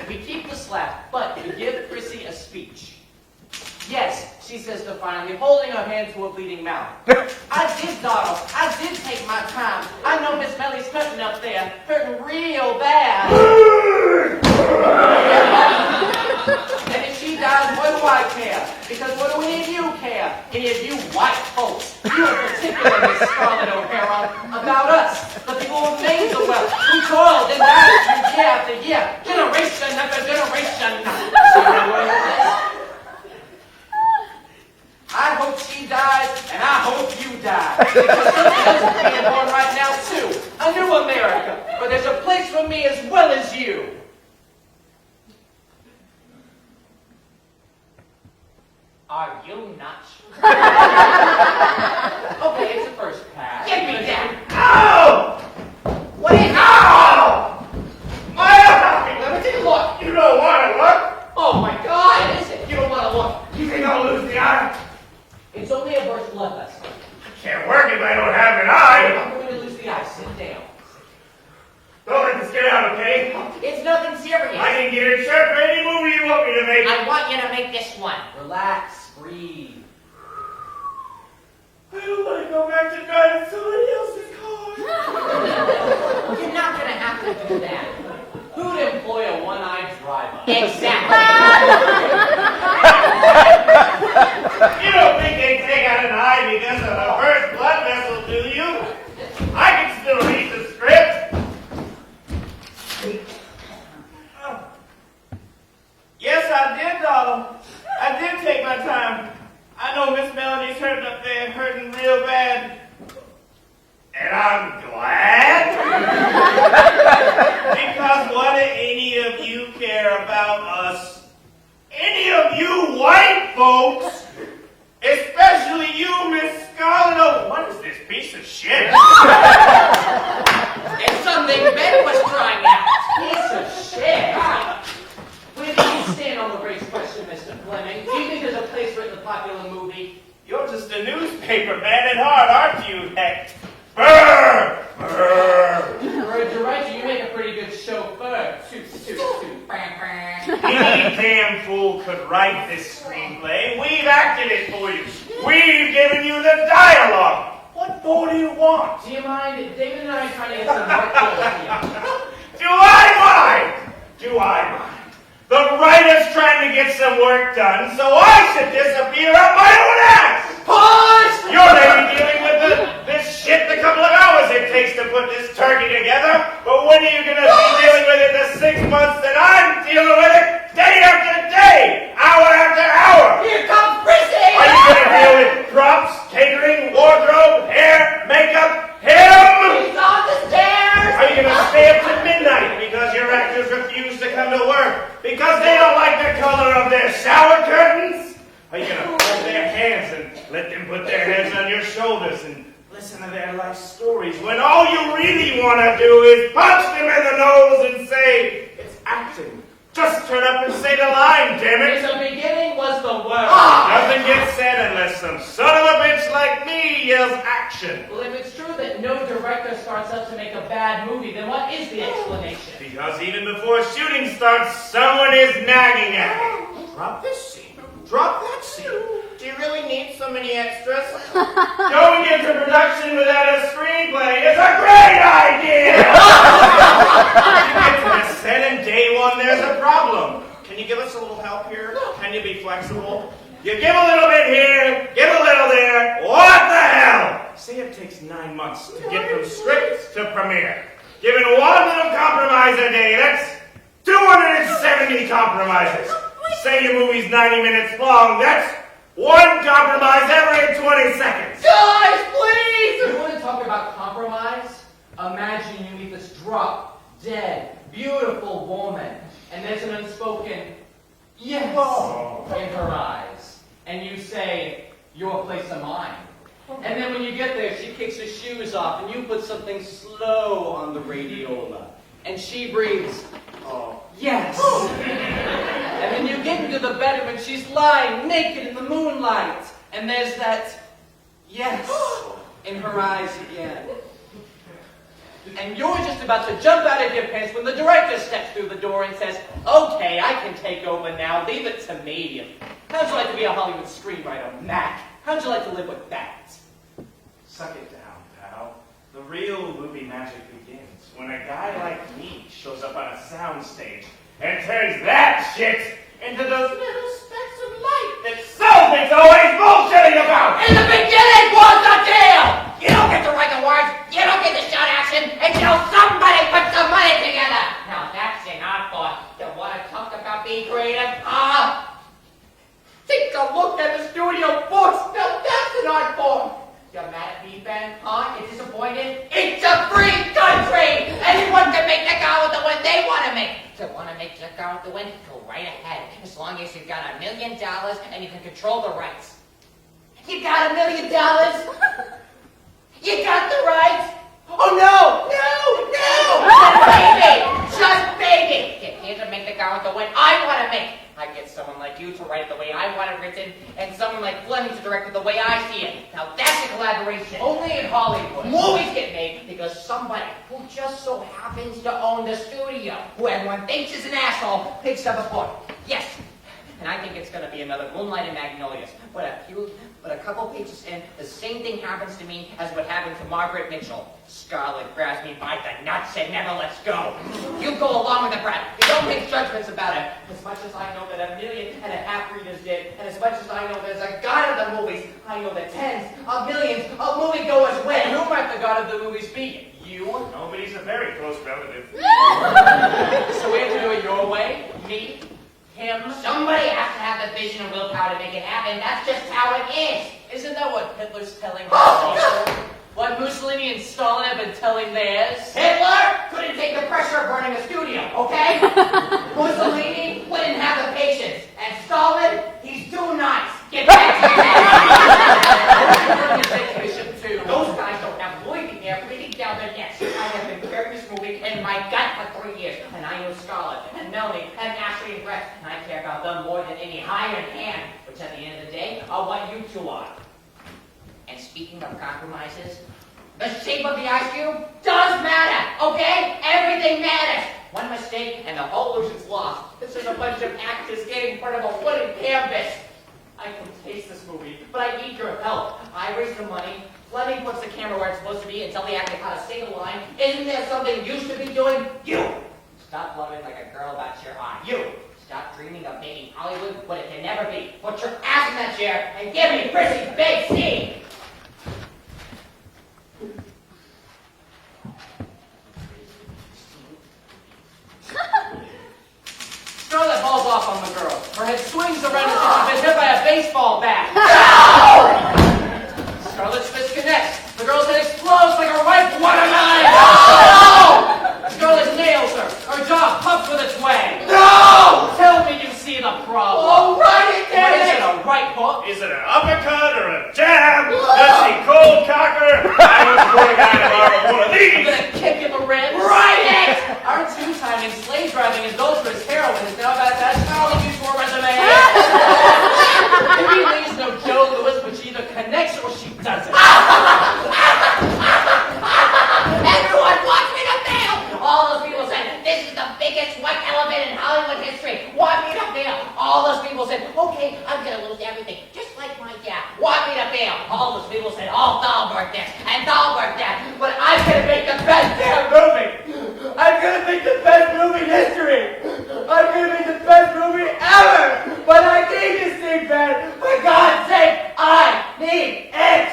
We keep the slap, but we give Prissy a speech. Yes, she says defiantly, holding her hand to a bleeding mouth. I did dawdle. I did take my time. I know Miss Melly's hurting up there. Hurting real bad. And if she dies, what do I care? Because what do any of you care? Any of you white folks. You in particular, Miss Scarlett O'Hara. About us. The people who made the wealth. Who toiled and died year after year. Generation after generation. So you know what it is? I hope she dies, and I hope you die. Because something being born right now, too. A new America. But there's a place for me as well as you. Are you nuts? Okay, it's a first pass. Give me that. Ow! What is it? Ow! My eye! Let me take a look. You don't want to look. make... I want you to make this one. Relax, breathe. I don't want to go back to driving somebody else's car. You're not going to have to do that. Who'd employ a one-eyed driver? Exactly. You don't think they take out an eye because of a burst blood vessel, do you? I can still read the script. Yes, I did, Donald. I did take my time. I know Miss Melody's hurting up there, hurting real bad. And I'm glad. Because what do any of you care about us? Any of you white folks, Especially you, Miss Scarlet. oh, what is this piece of shit? It's something Ben was trying out. Piece of shit. Where do you stand on the race question, Mr. Flemming? Do you think there's a place for it in the popular movie? You're just a newspaper man at heart, aren't you, Hecht? Brr! Brr! For a director, you make a pretty good chauffeur. Toot, toot, toot. Any damn fool could write this screenplay. We've acted it for you. We've given you the dialogue. What more do you want? Do you mind? David and I are trying to get some work done here. Do I mind? Do I mind? The writer's trying to get some work done, so I should disappear up my own ass! Pause! You're maybe dealing with this shit the couple of hours it takes to put this turkey together, but when are you gonna be dealing with it the 6 months that I'm dealing with it day after day, hour after hour? Here comes Prissy! Are you gonna deal with props, catering, wardrobe, hair, makeup, him? He's on the stairs! Are you gonna stay up to midnight because your actors refuse to come to work? Because they don't like the color of their shower curtains? Are you gonna hold their hands and let them put their heads on your shoulders and listen to their life stories when all you really want to do is punch them in the nose and say, it's acting. Just turn up and say the line, damn it. The beginning was the worst. Nothing gets said unless some son of a bitch like me yells action. Well, if it's true that no director starts out to make a bad movie, then what is the explanation? Because even before shooting starts, someone is nagging at me. Drop this scene. Drop that scene. Do you really need so many extras? Going into production without a screenplay is a great idea! You get to the set and day one, there's a problem. Can you give us a little help here? Can you be flexible? You give a little bit here, give a little there, what the hell? Say it takes 9 months to get from script to premiere. Given one little compromise a day, that's 270 compromises. Say your movie's 90 minutes long, that's one compromise every 20 seconds. Guys, please! You want to talk about compromise? Imagine you meet this drop, dead, beautiful woman, and there's an unspoken yes in her eyes. And you say, you're a place of mine. And then when you get there, she kicks her shoes off, and you put something slow on the radiola. And she breathes, yes. And then you get into the bedroom, and she's lying naked in the moonlight. And there's that yes in her eyes again. And you're just about to jump out of your pants when the director steps through the door and says, okay, I can take over now, leave it to me. How'd you like to be a Hollywood screenwriter, Mac? How'd you like to live with that? Suck it down, pal. The real movie magic begins when a guy like me shows up on a soundstage and turns that shit into those little specks of light that Selznick's always bullshitting about! In the beginning was the deal! You don't get to write the words, you don't get to shout action until somebody puts the money together! Now that's an art form. You want to talk about being creative? Take a look at the studio books! Now that's an art form! You're mad at me, Ben? Huh? You're disappointed? It's a free country! Anyone can make the car with the one they want to make. If you want to make the car with the wind, go right ahead. As long as you've got $1 million and you can control the rights. You got $1 million? You got the rights? Oh no! Just baby! Get here to make the car with the wind I want to make. I get someone like you to write it the way I want it written, and someone like Flemming to direct it the way I see it. Now that's a collaboration. Only in Hollywood. Movies get made because somebody who just so happens to own the studio, who everyone thinks is an asshole, picks up a point. Yes, and I think it's going to be another Moonlight Magnolias. But a couple pages in, the same thing happens to me as what happened to Margaret Mitchell. Scarlet grabs me by the nuts and never lets go. You go along with the brat. You don't make judgments about it. As much as I know that 1.5 million readers did, and as much as I know there's a god of the movies, I know that tens of millions of moviegoers win. Who might the god of the movies be? You? No, but he's a very close relative. So we have to do it your way? Me? Him? Somebody has to have the vision and willpower to make it happen. That's just how it is. Isn't that what Hitler's telling us? What Mussolini and Stalin have been telling theirs? Hitler couldn't take the pressure of running a studio, okay? Mussolini wouldn't have the patience. And Stalin, he's too nice. Get back to your Bishop too. Those guys don't have loyalty there breathing down their necks. I have been carrying this movie in my gut for 3 years, and I know Scarlett and Melanie and Ashley and Brett, and I care about them more than any hired hand, which at the end of the day are what you two are. And speaking of compromises, the shape of the ice cube does matter, okay? Everything matters. One mistake and the whole illusion's lost. This is a bunch of actors standing in front of a wooden canvas. I can taste this movie, but I need your help. I raise the money. Flemming puts the camera where it's supposed to be and tell the actor how to sing a line. Isn't there something you should be doing? You! Stop loving like a girl about your eye. You! Stop dreaming of making Hollywood what it can never be. Put your ass in that chair and give me Chrissy's big C! Scarlet falls off on the girl. Her head swings around as if she's been hit by a baseball bat. Scarlet's fist connects. The girl's head explodes like a ripe watermelon. Scarlet nails her. Her jaw puffs with its way. No! Tell me you see the problem. Oh, right it, What is damn it, a right hook? Is it an uppercut or a jab? Does he cold cocker? I was going to borrow one of I'm these. gonna kick in the ribs. Right it! Our two-time slave driving adulterous heroine is now about to add Charlie to her resume. Maybe Lee's no Joe Louis, but she either connects or she doesn't. Everyone wants me to fail! All those people said, this is the biggest white elephant in Hollywood history. Want me to fail? All those people said, okay, I'm gonna lose everything, just like my dad. Want me to fail? All those people said, oh, Dahlberg this and Dahlberg that. But I'm gonna make the best damn movie! I'm gonna make the best movie in history! I'm gonna make the best movie ever! But I need this thing, man! For God's sake, I need it!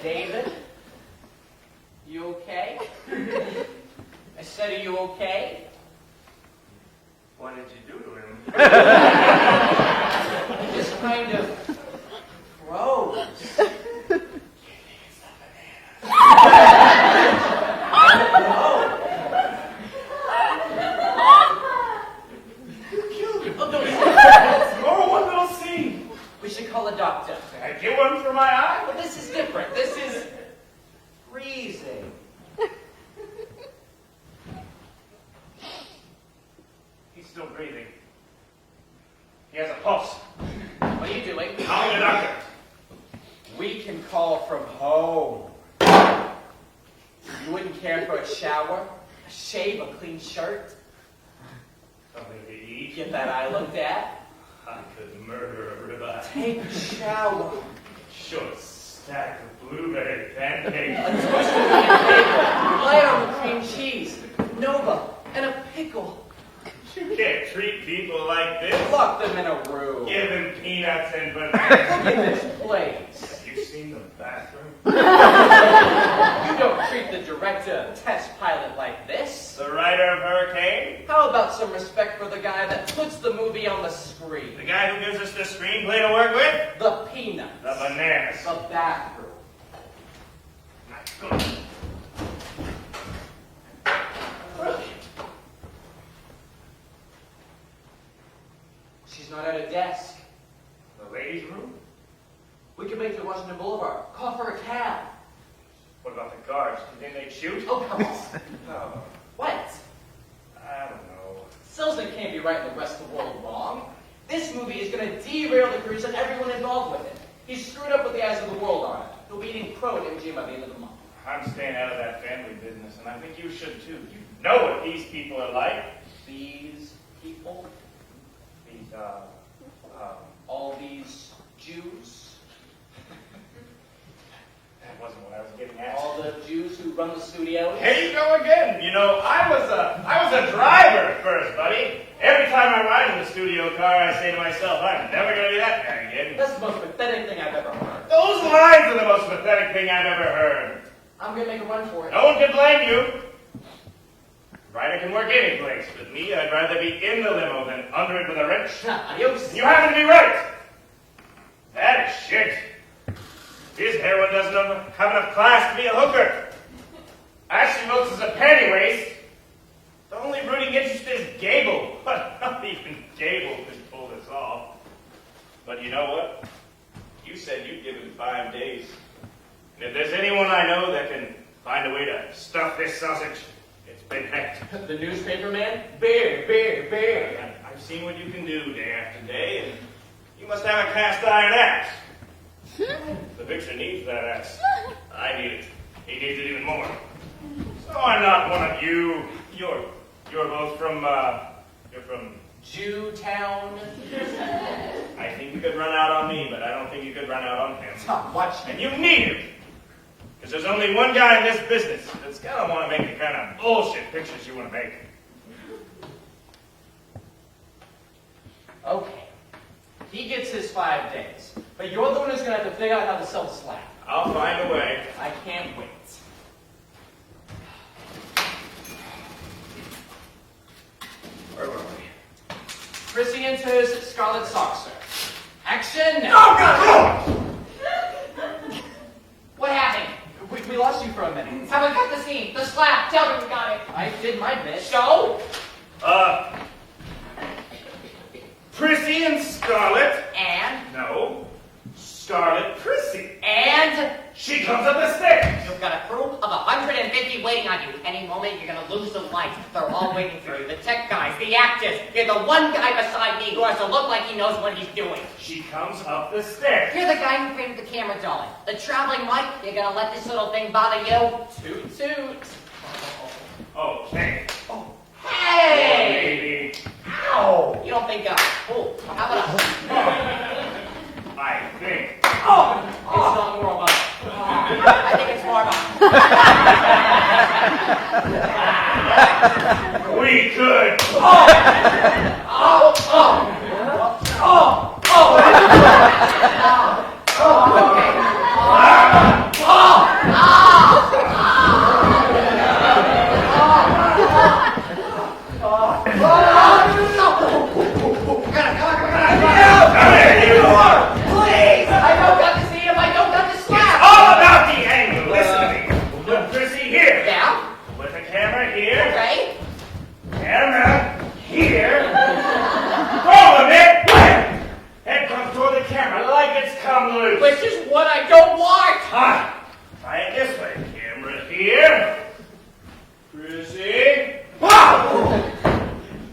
David? You okay? I said, are you okay? What did you do to him? He just kind of froze. One little scene. We should call a doctor. I get one for my eye. But this is different. This is freezing. He's still breathing. He has a pulse. What are you doing? Calling the doctor. We can call from home. You wouldn't care for a shower, a shave, a clean shirt? Something to eat. Get that eye looked at? I could murder a ribeye. Take a shower. Short stack of blueberry pancakes. A toasted bagel, layer on the cream cheese, Nova, and a pickle. You can't treat people like this. Lock them in a room. Give them peanuts and bananas. Look at this place. Have you seen the bathroom? You don't treat the director, test pilot like this. The writer of Hurricane? How about some respect for the guy that puts the movie on the screen? The guy who gives us the screenplay to work with? The peanuts. The bananas. The bathroom. Good. She's not at a desk. The ladies' room? We can make it to Washington Boulevard. Call for a cab. What about the guards? Do you think they'd shoot? Oh, come on. No. What? I don't know. Selznick can't be right and the rest of the world wrong. This movie is going to derail the careers of everyone involved with it. He's screwed up with the eyes of the world on it. He'll be eating crow at MGM by the end of the month. I'm staying out of that family business, and I think you should too. You know what these people are like. these people, These, all these Jews, that wasn't what I was getting at. all the Jews who run the studio. Here you go again. You know, I was a driver at first, buddy. Every time I ride in the studio car, I say to myself, I'm never going to be that guy again. That's the most pathetic thing I've ever heard. Those lines are the most pathetic thing I've ever heard. I'm gonna make a run for it. No one can blame you. Writer can work any place. With me, I'd rather be in the limo than under it with a wrench. Adios. And you happen to be right. That is shit. His heroine doesn't have enough class to be a hooker. Ashley Wilkes is a panty waste. The only rooting interest is Gable. But not even Gable could pull this off. But you know what? You said you'd give him 5 days. And if there's anyone I know that can find a way to stuff this sausage, it's Ben Hecht. The newspaper man? Bear, bear, bear. I've seen what you can do day after day, and you must have a cast iron axe. The picture needs that axe. I need it. He needs it even more. So I'm not one of you. You're both from, you're from Jewtown. I think you could run out on me, but I don't think you could run out on him. Tom, watch And you need him. Because there's only one guy in this business that's gonna want to make the kind of bullshit pictures you want to make. Okay. He gets his 5 days. But you're the one who's gonna have to figure out how to sell the slab. I'll find a way. I can't wait. Where were we? Prissy enters Scarlet Soxer. Action! Oh, God! What happened? We lost you for a minute. Haven't got the scene. The slap. Tell me we got it. I did my bit. So? Prissy and Scarlet. And? No. Scarlet Prissy. And? She comes up the stairs. You've got a crew of 150 waiting on you. Any moment you're gonna lose the light. They're all waiting for you. The tech guys, the actors. You're the one guy beside me who has to look like he knows what he's doing. She comes up the stairs. You're the guy who created the camera, darling. The traveling mic. You're gonna let this little thing bother you? Toot toot. Okay. Hey! Maybe. Ow! You don't think oh, how about a... I think. Oh! It's not more about I think it's more about... We could. Please! I don't got to see him. I don't got to slap. All about the angle. Listen to me. Put Prissy here. Yeah? Put the camera here. Okay? Camera here. Hold a bit. Head comes toward the camera like it's come loose. Which is what I don't want. Try it this way. Camera here. Prissy. Wow!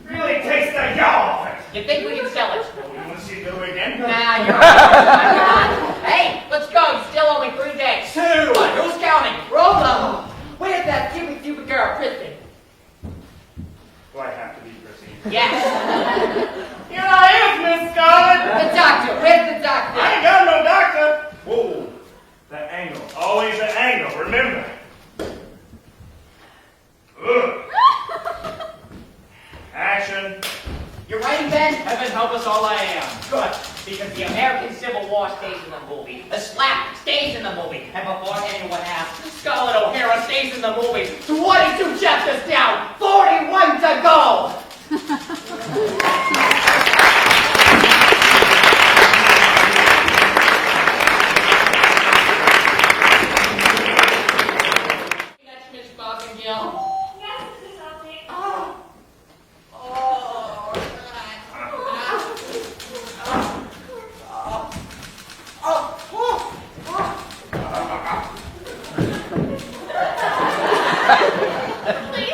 Really takes the yaw off it. You think we can sell it? You want to see Billy again? Nah, you're right. Hey, let's go. You still owe me 3 days. 2. Who's counting? Roll them. Where's that cute girl, Kristen? Do I have to be Prissy? Yes. Here I am, Miss Scarlet. The doctor. Where's the doctor? I ain't got no doctor. Whoa. The angle. Always the angle. Remember. Ugh. Action. You're writing, Ben? Heaven help us all, I am. Good. Because the American Civil War stays in the movie. The slap stays in the movie. And before anyone asks, Scarlett O'Hara stays in the movie. 22 chapters down, 41 to go. That's Miss Poppenghul. Yes, Mrs. Selznick. Oh. Please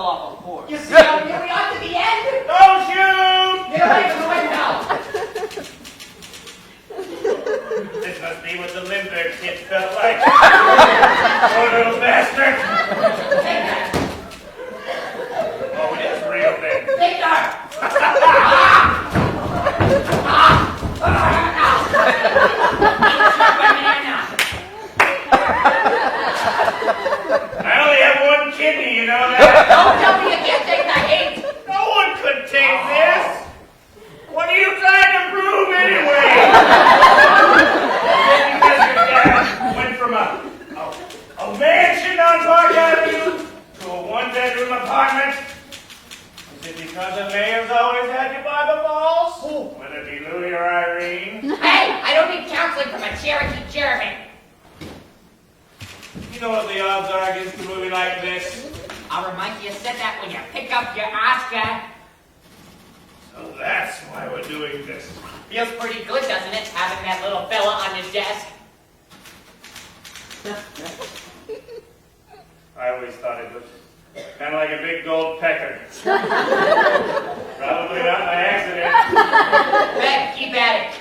fell off a horse. You see how near we are to the end? Don't shoot! Get away from the window! This must be what the Lindbergh kid felt like. Poor little bastard. Take that! Oh, it is real then. Victor! I only have one kidney, you know that? Don't tell me you can't take the hate! No one could take this. What are you trying to prove anyway? Because your dad went from a mansion on Park Avenue to a one-bedroom apartment. Is it because the mayor's always had you by the balls? Whether it be Louie or Irene? Hey! I don't need counseling from a Cherokee Jeremy! You know what the odds are against a movie like this? I'll remind you said that when you pick up your Oscar. So that's why we're doing this. Feels pretty good, doesn't it, having that little fella on your desk? I always thought it was kind of like a big gold pecker. Probably not by accident. Ben, keep at it.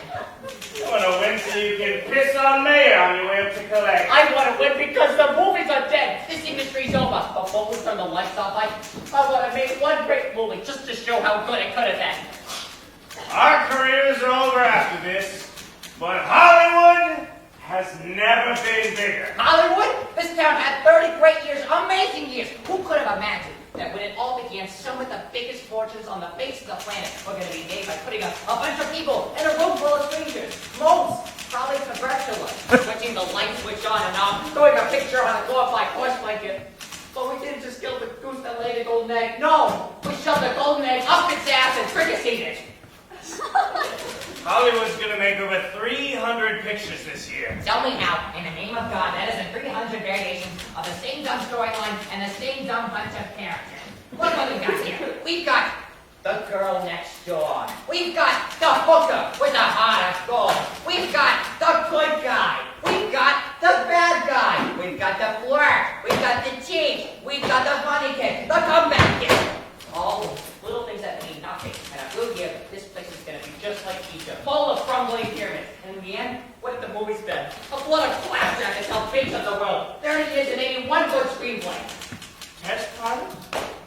You want to win so you can piss on Mayor on your way up to collect. I want to win because the movies are dead. This industry's over. But what we turn the lights off like? I want to make one great movie just to show how good it could have been. Our careers are over after this, but Hollywood has never been bigger. Hollywood? This town had 30 great years, amazing years. Who could have imagined that when it all began, some of the biggest fortunes on the face of the planet were going to be made by putting a bunch of people in a room full of strangers? Moles, probably tubercular, switching the light switch on and off, throwing a picture on a glorified horse blanket. But we didn't just kill the goose that laid a golden egg. No, we shoved the golden egg up its ass and fricasseed it. Hollywood's gonna make over 300 pictures this year. Tell me how, in the name of God, that isn't 300 variations of the same dumb storyline and the same dumb bunch of characters. Look what we got here. We've got the girl next door. We've got the hooker with a heart of gold. We've got the good guy. We've got the bad guy. We've got the flirt. We've got the cheat. We've got the funny kid. The comeback kid. All little things that mean nothing. And I flew here, this place is going to be just like Egypt, full of crumbling pyramids. And in the end, what have the movies been? A flood of claptrap that tells fates of the world. 30 years and 81 good screenplay. Test pilot?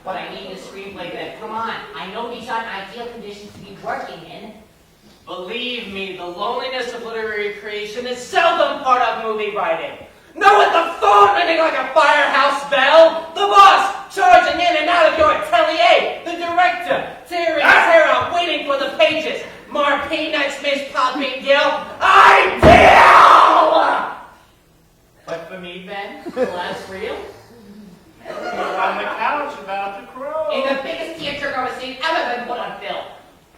What I need is screenplay then. Come on, I know these aren't ideal conditions to be working in. Believe me, the loneliness of literary creation is seldom part of movie writing. Know with the phone ringing like a firehouse bell, the boss charging in and out of your atelier, the director tearing his hair out waiting for the pages, more peanuts, Miss Poppenghul, ideal! But for me, Ben, well, that's real. You're on the couch about to crow. In the biggest theater I've ever seen, ever been put on film.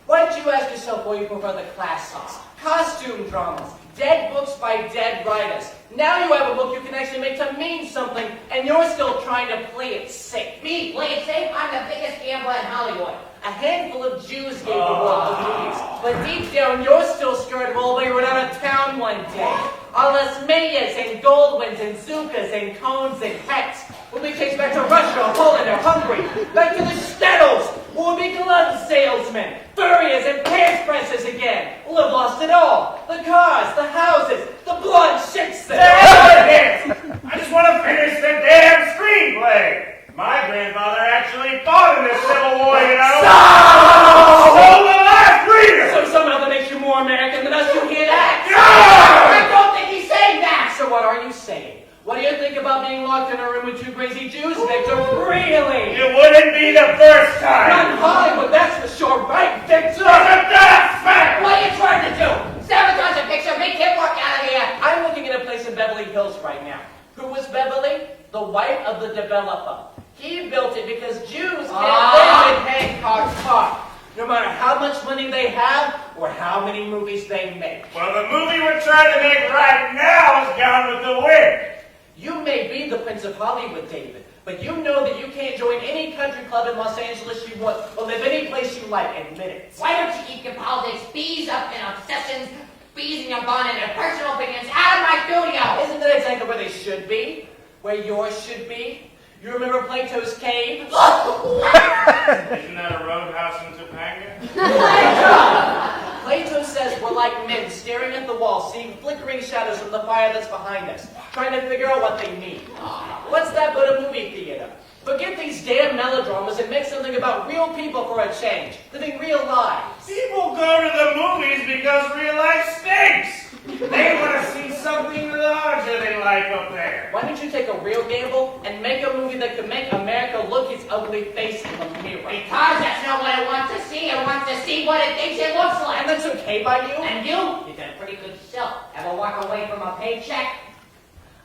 Why don't you ask yourself what you prefer the classics, costume dramas, dead books by dead writers. Now you have a book you can actually make to mean something, and you're still trying to play it safe. Me, play it safe, I'm the biggest gambler in Hollywood. A handful of Jews gave the world the movies, but deep down you're still scared of all they run out of town one day. All us Mayas and Goldwins and Zukas and Cohns and Hecks will be chased back to Russia, Poland, or Hungary, back to the shtetls, who will be glove salesmen, furriers, and pants presses again. We'll have lost it all. The cars, the houses, the blonde chicks there. I just want to finish the damn screenplay. My grandfather actually fought in the Civil War, you know. So the last reader. So somehow that makes you more American than us who hear that. I don't think he's saying that! So what are you saying? What do you think about being locked in a room with two crazy Jews, Victor? Really? It wouldn't be the first Not time. Hollywood, that's for sure, right, Victor? Isn't that fact? What are you trying to do? Sabotage a picture, make him walk out of here! I'm looking at a place in Beverly Hills right now. Who was Beverly? The wife of the developer. He built it because Jews can't live in Hancock Park, no matter how much money they have or how many movies they make. Well, the movie we're trying to make right now is Gone with the Wind. You may be the Prince of Hollywood, David, but you know that you can't join any country club in Los Angeles you want or live any place you like. Admit it. Why don't you keep your politics, bees up and obsessions, bees in your bonnet, and personal opinions out of my studio? Isn't that exactly where they should be? Where yours should be? You remember Plato's cave? Isn't that a roadhouse in Topanga? Plato says we're like men staring at the wall, seeing flickering shadows from the fire that's behind us, trying to figure out what they mean. What's that but a movie theater? Forget these damn melodramas and make something about real people for a change, living real lives. People go to the movies because real life stinks. They want to see something larger than life up there. Why don't you take a real gamble and make a movie that can make America look its ugly face in the mirror? Because that's not what it wants to see. It wants to see what it thinks it looks like. And that's okay by you? And you did pretty good yourself. Ever walk away from a paycheck?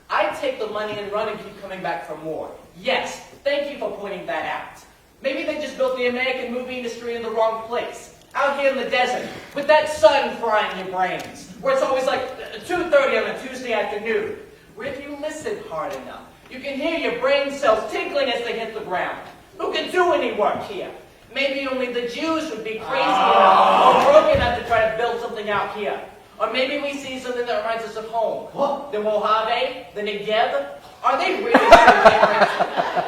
I'd take the money and run and keep coming back for more. Yes, thank you for pointing that out. Maybe they just built the American movie industry in the wrong place. Out here in the desert, with that sun frying your brains, where it's always like 2:30 on a Tuesday afternoon, where if you listen hard enough, you can hear your brain cells tinkling as they hit the ground. Who can do any work here? Maybe only the Jews would be crazy enough or broken enough to try to build something out here. Or maybe we see something that reminds us of home. The Mojave, the Negev. Are they really so different?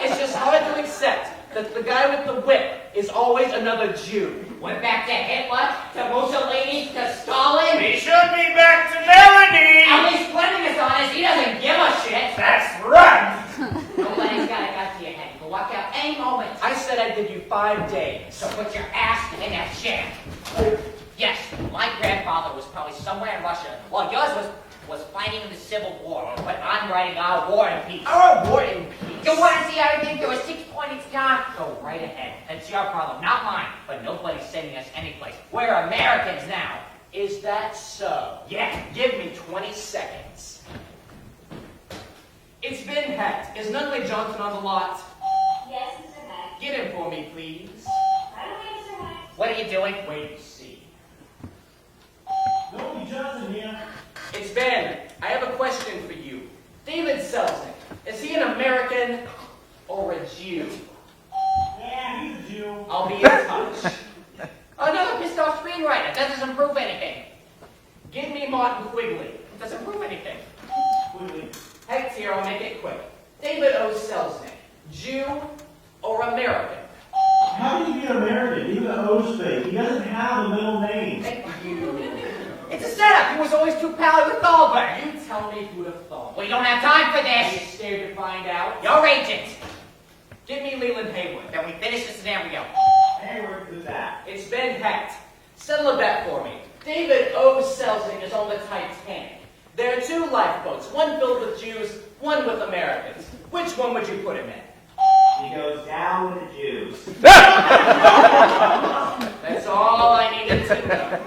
It's just hard to accept that the guy with the whip is always another Jew. Went back to Hitler, to Mussolini, to Stalin. We should be back to Melanie. At least Flemming is honest. He doesn't give a shit. That's right. Nobody's got a gun to your head. You can walk out any moment. I said I'd give you 5 days. So put your ass in that chair. Yes, my grandfather was probably somewhere in Russia, while yours was fighting in the Civil War. But I'm writing our war and peace. Our war in peace. You want to see everything through a 6-pointed star? Go right ahead. That's your problem, not mine. But nobody's sending us anyplace. We're Americans now. Is that so? Yeah. Give me 20 seconds. It's Ben Hecht. Is Nunley Johnson on the lot? Yes, Mr. Hecht. Get him for me, please. Right away, Mr. Hecht. What are you doing? Wait and see. Nobody Johnson here. It's Ben. I have a question for you. David Selznick. Is he an American or a Jew? Yeah, he's a Jew. I'll be in touch. Another pissed off screenwriter. That doesn't prove anything. Give me Martin Quigley. It doesn't prove anything. Quigley. Hecht's here, I'll make it quick. David O. Selznick. Jew or American? How did he get American? Even the O's fake. He doesn't have a middle name. Thank you. It's a setup. He was always too pally with Goldberg. You tell me who'd have thought. We don't have time for Are you this. scared to find out? Your agent. Give me Leland Haywood. Then we finish the scenario. Hayward, who's that? It's Ben Hecht. Settle a bet for me. David O. Selznick is on the Titanic. There are 2 lifeboats, one filled with Jews, one with Americans. Which one would you put him in? He goes down with the Jews. That's all I needed to know.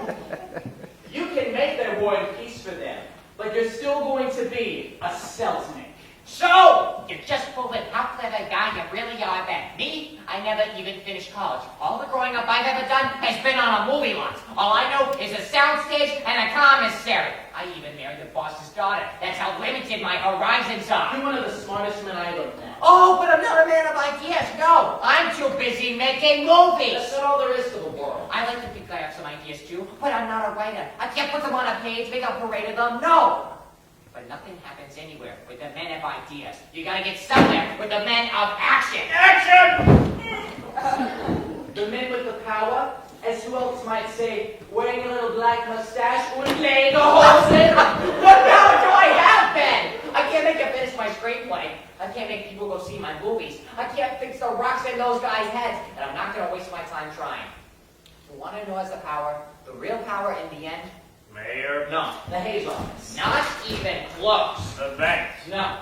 You can make that war and peace for them, but you're still going to be a Selznick. So, you've just proven how clever a guy you really are, Ben. Me, I never even finished college. All the growing up I've ever done has been on a movie lot. All I know is a soundstage and a commissary. I even married the boss's daughter. That's how limited my horizons are. You're one of the smartest men I ever met. Oh, but I'm not a man of ideas. No, I'm too busy making movies. That's not all there is to the world. I like to think I have some ideas too, but I'm not a writer. I can't put them on a page, make a parade of them. No. But nothing happens anywhere with the men of ideas. You gotta get somewhere with the men of action. Action! The men with the power, as who else might say, wearing a little black mustache, would lay the holes in. What power do I have, Ben? I can't make you finish my screenplay. I can't make people go see my movies. I can't fix the rocks in those guys' heads, and I'm not gonna waste my time trying. You wanna know what's the power? The real power in the end? Mayor. No, the Hayes office. Not even close. The bank. No.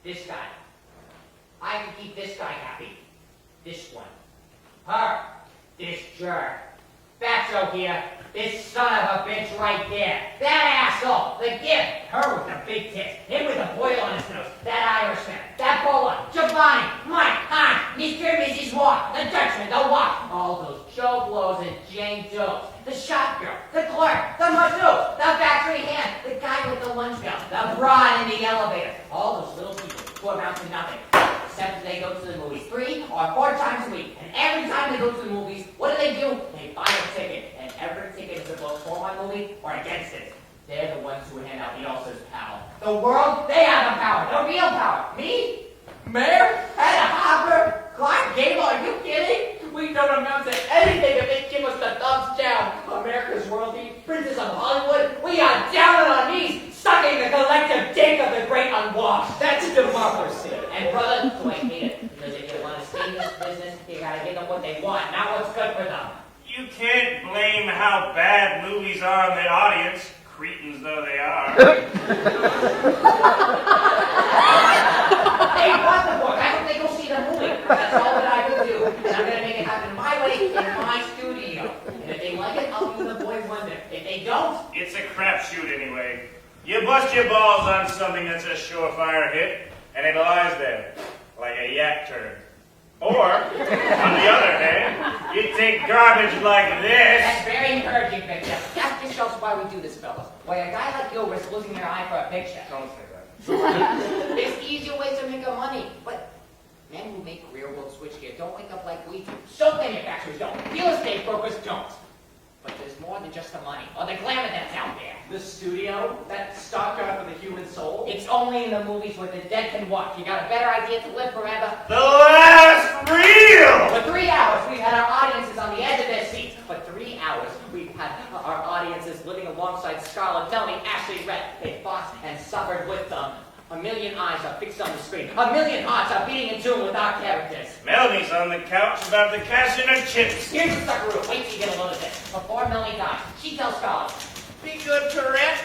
This guy. I can keep this guy happy. This one. Her. This jerk. Fatso here. This son of a bitch right there. That asshole. The gift. Her with the big tits. Him with the boil on his nose. That Irishman. That Bola. Giovanni. Mike. Han. Mr. and Mrs. Walk. The Dutchman. The Walk. All those Joe Blows and Jane Does. The shop girl. The clerk. The masseuse. The factory hand. The guy with the lunch bell. The broad in the elevator. All those little people who amount to nothing. Except they go to the movies 3 or 4 times a week. And every time they go to the movies, what do? They buy a ticket. And every ticket is both for my movie or against it. They're the ones who hand out the ulcers, pal. The world, they have the power, the real power. Me? Mayor? Hedda Hopper? Clarke Gable, are you kidding? We don't amount to anything if they give us the thumbs down. America's royalty, princes of Hollywood, we are down on our knees, sucking the collective dick of the great unwashed. That's democracy. And brother, do I hate it? Because if you want to stay in this business, you gotta give them what they want, not what's good for them. You can't blame how bad movies are on the audience, cretins though they are. They want the book. I hope they go see the movie. That's all that I can do. And I'm gonna make it happen my way in my studio. And if they like it, I'll do the boy wonder. If they don't, It's a crapshoot anyway. You bust your balls on something that's a surefire hit, and it lies there, like a yak turd. Or, on the other hand, you take garbage like this. that's very encouraging, Victor. That just shows why we do this, fellas. Why a guy like you risks losing their eye for a picture. Don't say that. There's easier ways to make money, but men who make rear-wheel switchgear don't wake up like we do. Soap manufacturers don't. Real estate brokers don't. But there's more than just the money or the glamour that's out there. The studio, that stockyard for the human soul. It's only in the movies where the dead can walk. You got a better idea to live forever? The last reel! For 3 hours, we've had our audiences on the edge of their seats. For 3 hours, we've had our audiences living alongside Scarlett, Melanie, Ashley, Rhett. They fought and suffered with them. A million eyes are fixed on the screen. A million hearts are beating in tune with our characters. Melanie's on the couch about to cash in her chips. Here's the sucker rule. Wait till you get a load of this. Before Melanie dies, she tells Scarlett, Be good to Rhett.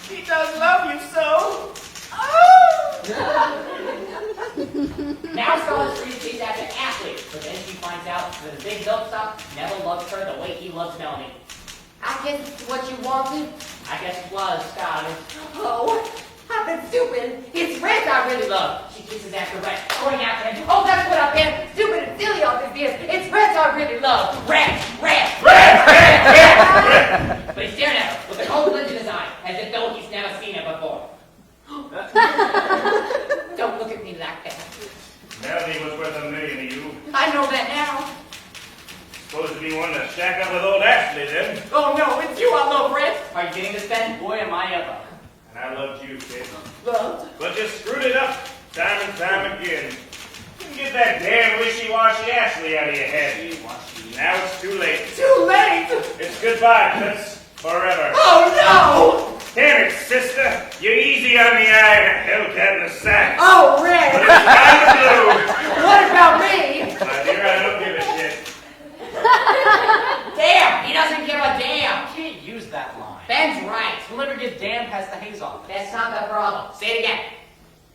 He does love you so. Oh! now Scarlett's free to chase after Ashley. But then she finds out that the big milk stuff never loved her the way he loves Melanie. I guess it's what you wanted. I guess it was, Scarlett. Oh, I've been stupid. It's Rhett I really love. She chases after Rhett, going after him. Oh, that's what I've been stupid and silly all these years. It's Rhett I really love. Rhett. But he's staring at her with a cold glint in his eye, as if though he's never seen her before. Don't look at me like that. Melanie was worth $1 million to you. I know that now. Supposed to be one to shack up with old Ashley then. Oh no, it's you I love, Rhett. Are you getting this, Ben? Boy, am I ever. And I loved you, kid. Loved? But you screwed it up time and time again. You get that damn wishy-washy Ashley out of your head. Now it's too late. Too late! It's goodbye, Toots. Forever. Oh no! Damn it, sister. You're easy on the eye and a hellcat in the sack. Oh, But Rhett! it's time to blue. What about me? My dear, I don't give a shit. Damn, he doesn't give a damn. You can't use that line. Ben's right. You'll never get damn past the haze off. That's not the problem. Say it again.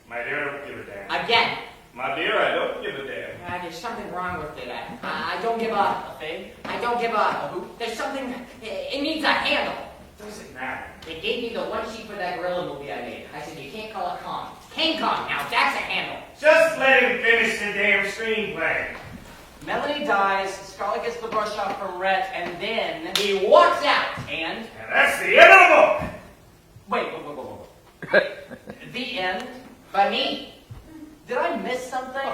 My dear, I don't give a damn. Again. My dear, I don't give a damn. There's something wrong with it. I don't give a... A thing? I don't give a... There's something... It needs a handle. Doesn't matter. They gave me the one sheet for that gorilla movie I made. I said, you can't call it Kong. It's King Kong. Now, that's a handle. Just let him finish the damn screenplay. Melanie dies, Scarlett gets the brush off from Rhett, and then... He walks out. And? And that's the end of the book. Wait. The end? By me. Did I miss something?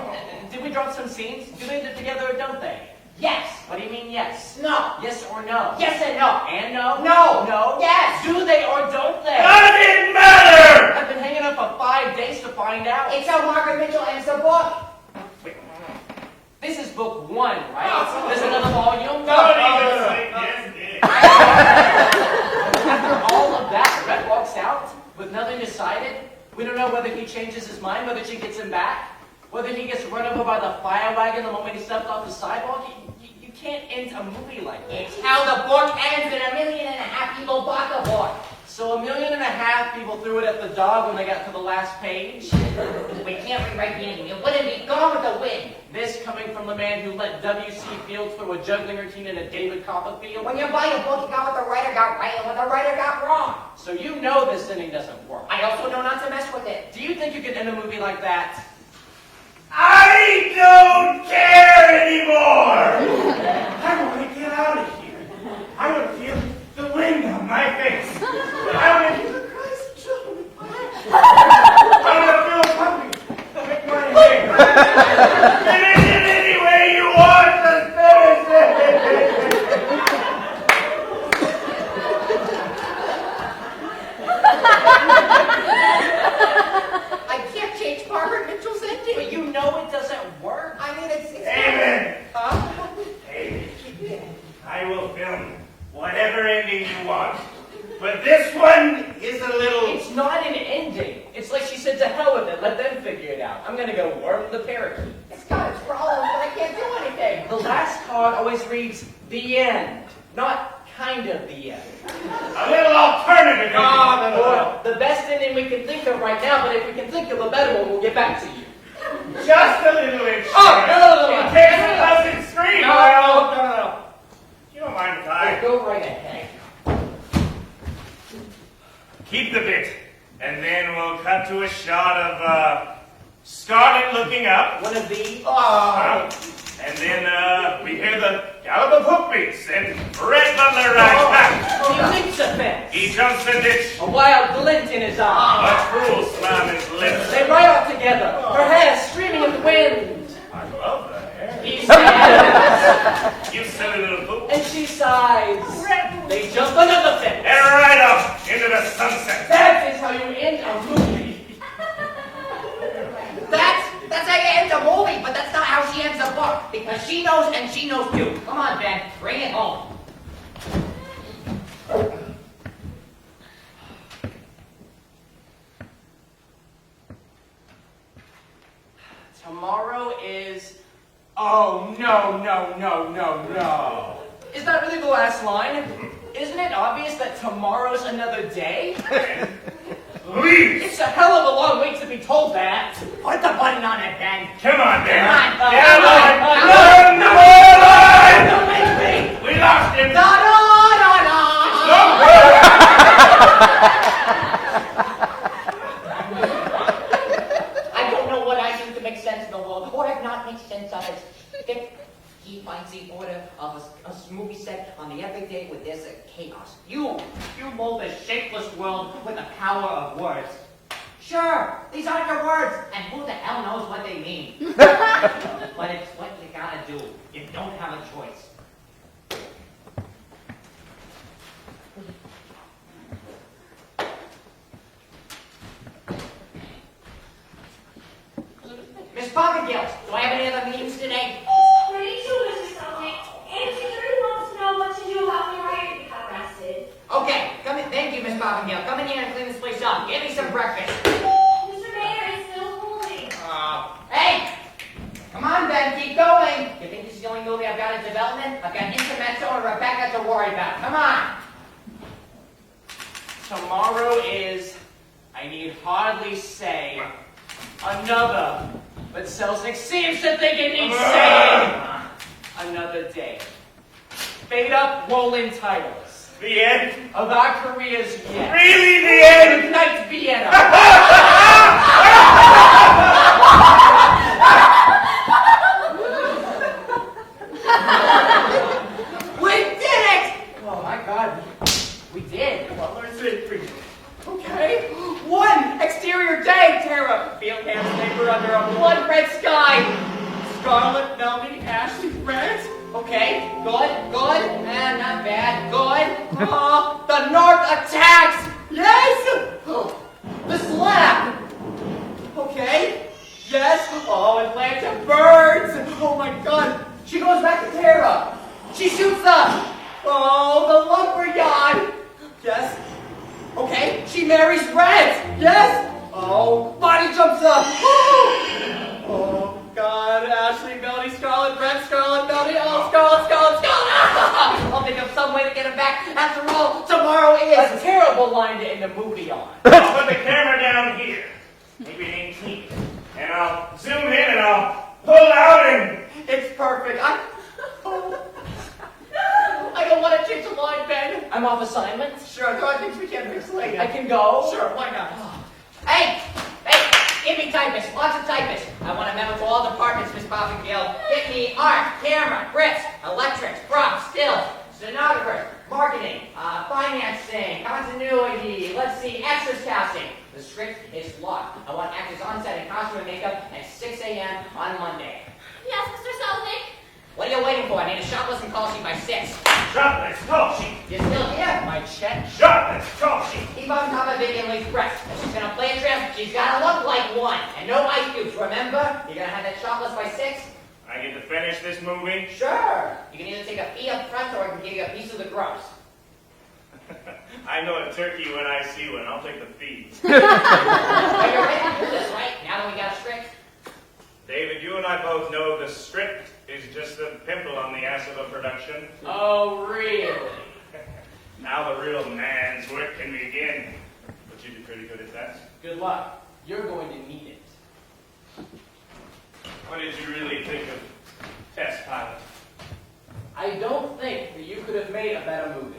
Did we drop some scenes? Do they live together or don't they? Yes. What do you mean yes? No. Yes or no? Yes and no. And no? No. No? Yes. Do they or don't they? Does it matter? I've been hanging up for 5 days to find out. It's a Margaret Mitchell and it's a book. This is book 1, right? There's another volume? Don't even say yes, it. After all of that, Rhett walks out with nothing decided. We don't know whether he changes his mind, whether she gets him back, whether he gets run over by the fire wagon the moment he stepped off the sidewalk. You can't end a movie like this. It's how the book ends and 1.5 million people bought the book. So 1.5 million people threw it at the dog when they got to the last page. We can't rewrite the ending. It wouldn't be gone with the wind. This coming from the man who let W.C. Fields throw a juggling routine in a David Copperfield. When you buy a book, you got what the writer got right and what the writer got wrong. So you know this ending doesn't work. I also know not to mess with it. Do you think you could end a movie like that? I don't care anymore. I want to get out of here. I want to feel the wind on my face. I want to hear the cries of children. I want to feel a puppy lick my hair. Finish it any way you want to finish it. last card always reads the end, not kind of the end. A little alternative. Or the best ending we can think of right now, but if we can think of a better one, we'll get back to you. Just a little insurance. Oh, no. In case it doesn't scream. No. You don't mind if I... Go right ahead. Keep the bit, and then we'll cut to a shot of Scarlet looking up. One of these. And then we hear the gallop of hoofbeats, and Red Butler rides back. He leaps a fence. He jumps the ditch. A wild glint in his eye. A cruel smile in his lips. They ride off together, her hair streaming in the wind. I love the hair. He says, You silly little fool. and she sighs. They jump another fence. And right up into the sunset. That is how you end a movie. That's how you end a movie, but that's not how she ends a book. Because she knows and she knows too. Come on, Ben. Bring it home. Tomorrow is... Oh, no. Is that really the last line? Isn't it obvious that tomorrow's another day? Leave. It's a hell of a long wait to be told that. Put the button on it, Ben. Come on, Ben. Come on. Don't make me. We lost him. I don't know what I do to make sense in the world, or I've not made sense of it. He finds the order of a movie set on the epic day with this chaos. You mold a shapeless world with the power of words. Sure, these aren't your words, and who the hell knows what they mean? But it's what you gotta do. You don't have a choice. Miss Poppenghul, do I have any other meetings today? Pretty sure, Mr. Selznick. And she really wants to know what to do after I got arrested. Okay, come in. Thank you, Miss Poppenghul. Come in here and clean this place up. Get me some breakfast. Mr. Mayor is still holding. Hey! Come on, Ben, keep going. You think this is the only movie I've got in development? I've got Intermezzo and Rebecca to worry about. Come on. Tomorrow is, I need hardly say, another. But Selznick seems to think it needs saying. Another day. Fade up rolling titles. The end? Of our careers yet. Really the end? Good night, Vienna. We did it! Oh my God, we did. Butler's victory. Okay. One exterior day, Tara. Field hands paper under a blood red sky. Scarlet, Melanie, Ashley, red. Okay, good. And not bad. Good. The North attacks. Yes. The slap. Okay. Yes. Oh, Atlanta burns. Oh my God. She goes back to Tara. She shoots up. Oh, the lumberyard. Yes. Okay, she marries Red. Yes. Oh, body jumps up. Oh God, Ashley, Melody, Scarlet, Red, Scarlet, Melody. Oh, Scarlet. I'll think of some way to get him back. After all, tomorrow is a terrible line to end a movie on. I'll put the camera down here. Maybe it ain't neat. And I'll zoom in and I'll pull out and... It's perfect. I don't want to change the line, Ben. I'm off assignment. Sure, no, I think we can fix later. I can go. Sure, why not? Hey, give me typists, lots of typists. I want a memo to all departments, Miss Poppenghul. Get me art, camera, grips, electrics, props, stills, stenographers, marketing, financing, continuity, let's see, extras casting. The script is locked. I want actors on set in costume and makeup at 6 a.m. on Monday. Yes, Mr. Selznick? What are you waiting for? I need a shopless call sheet by 6. Shopless call sheet. You still here? My check. Shopless call sheet. Keep on top of Vivian Lee's breast. If she's gonna play a tramp, she's gotta look like one. And no ice cubes, remember? You're gonna have that shopless by 6? I get to finish this movie? Sure. You can either take a fee up front or I can give you a piece of the gross. I know a turkey when I see one. I'll take the fee. Are you ready to do this, right? Now that we got a script? David, you and I both know the script is just a pimple on the ass of a production. Oh, really? Now the real man's work can begin. But you did pretty good at that. Good luck. You're going to need it. What did you really think of Test Pilot? I don't think that you could have made a better movie.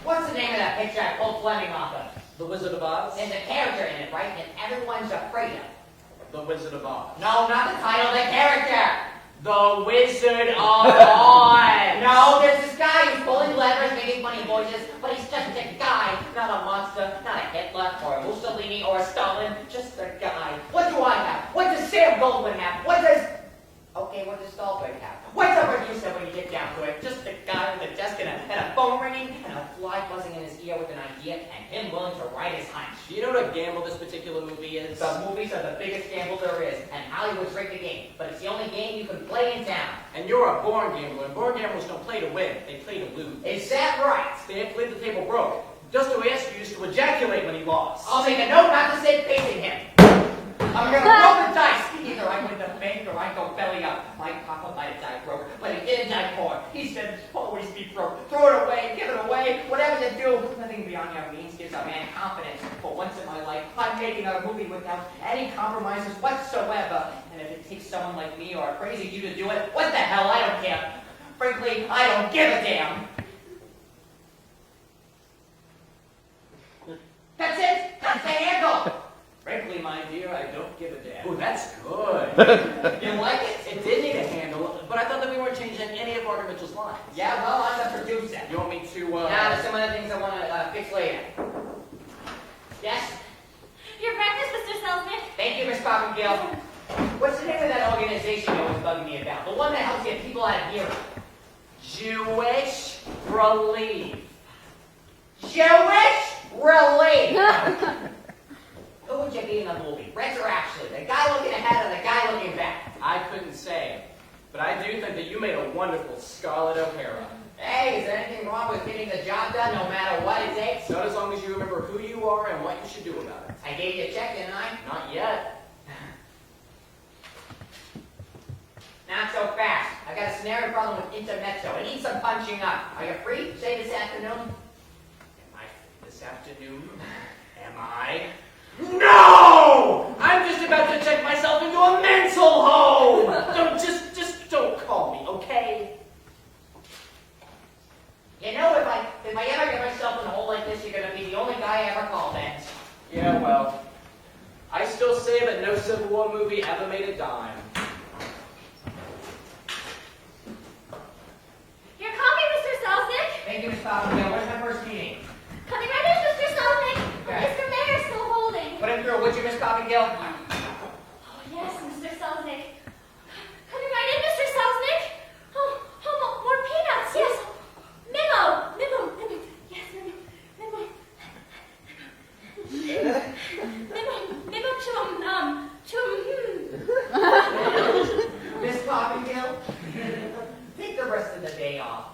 What's the name of that picture I pulled Flemming off of? The Wizard of Oz? There's a character in it, right? And everyone's afraid of. The Wizard of Oz. No, not the title, the character. The Wizard of Oz. No, there's this guy who's pulling levers, making funny voices, but he's just a guy, not a monster, not a Hitler, or a Mussolini, or a Stalin, just a guy. What do I have? What does Sam Goldwyn have? What does... Okay, what does Stolberg have? What's a producer when you get down to it? Just a guy with a desk and a phone ringing, and a fly buzzing in his ear with an idea, and him willing to ride his hunch. Do you know what a gamble this particular movie is? The movies are the biggest gamble there is, and Hollywood's rigged the game, but it's the only game you can play in town. And you're a born gambler, and born gamblers don't play to win, they play to lose. Is that right? They have played the table broke. Dostoevsky used to ejaculate when he lost. I'll make a note not to say facing him. I'm gonna roll the dice. Either I win the bank or I go belly up. My papa might have died broke, but he didn't die poor. He said, always be broke. Throw it away, give it away, whatever you do. Nothing beyond your means gives a man confidence. For once in my life, I'm making a movie without any compromises whatsoever. And if it takes someone like me or a crazy you to do it, what the hell, I don't care. Frankly, I don't give a damn. That's it. That's the handle. Frankly, my dear, I don't give a damn. Oh, that's good. You like it? It did need a handle, but I thought that we weren't changing any of Margaret Mitchell's lines. Yeah, well, I'm the producer. You want me to, Now, there's some other things I want to fix later. Yes? Your breakfast, Mr. Selznick. Thank you, Miss Poppenghul. What's the name of that organization you always bugging me about? The one that helps get people out of hearing. Jewish Relief. Jewish Relief! Who would you be in the movie? Brett or Ashley? The guy looking ahead or the guy looking back? I couldn't say, but I do think that you made a wonderful Scarlett O'Hara. Hey, is there anything wrong with getting the job done no matter what it takes? Not as long as you remember who you are and what you should do about it. I gave you a check, didn't I? Not yet. Not so fast. I got a scenario problem with intermezzo. I need some punching up. Are you free? Say this afternoon? Am I free this afternoon? Am I? No! I'm just about to check myself into a mental home! Just don't call me, okay? You know, if I ever get myself in a hole like this, you're going to be the only guy I ever call, Ben. Yeah, well, I still say that no Civil War movie ever made a dime. Your coffee, Mr. Selznick. Thank you, Miss Poppenghul. Where's my first meeting? Coming right in, Mr. Selznick. Okay. Mr. Mayor's still holding. Put him through, would you, Miss Poppenghul? Oh, yes, Mr. Selznick. Coming right in, Mr. Selznick. Oh, more peanuts, yes. Memo. Yes, memo, chum. Miss Poppenghul? Take the rest of the day off.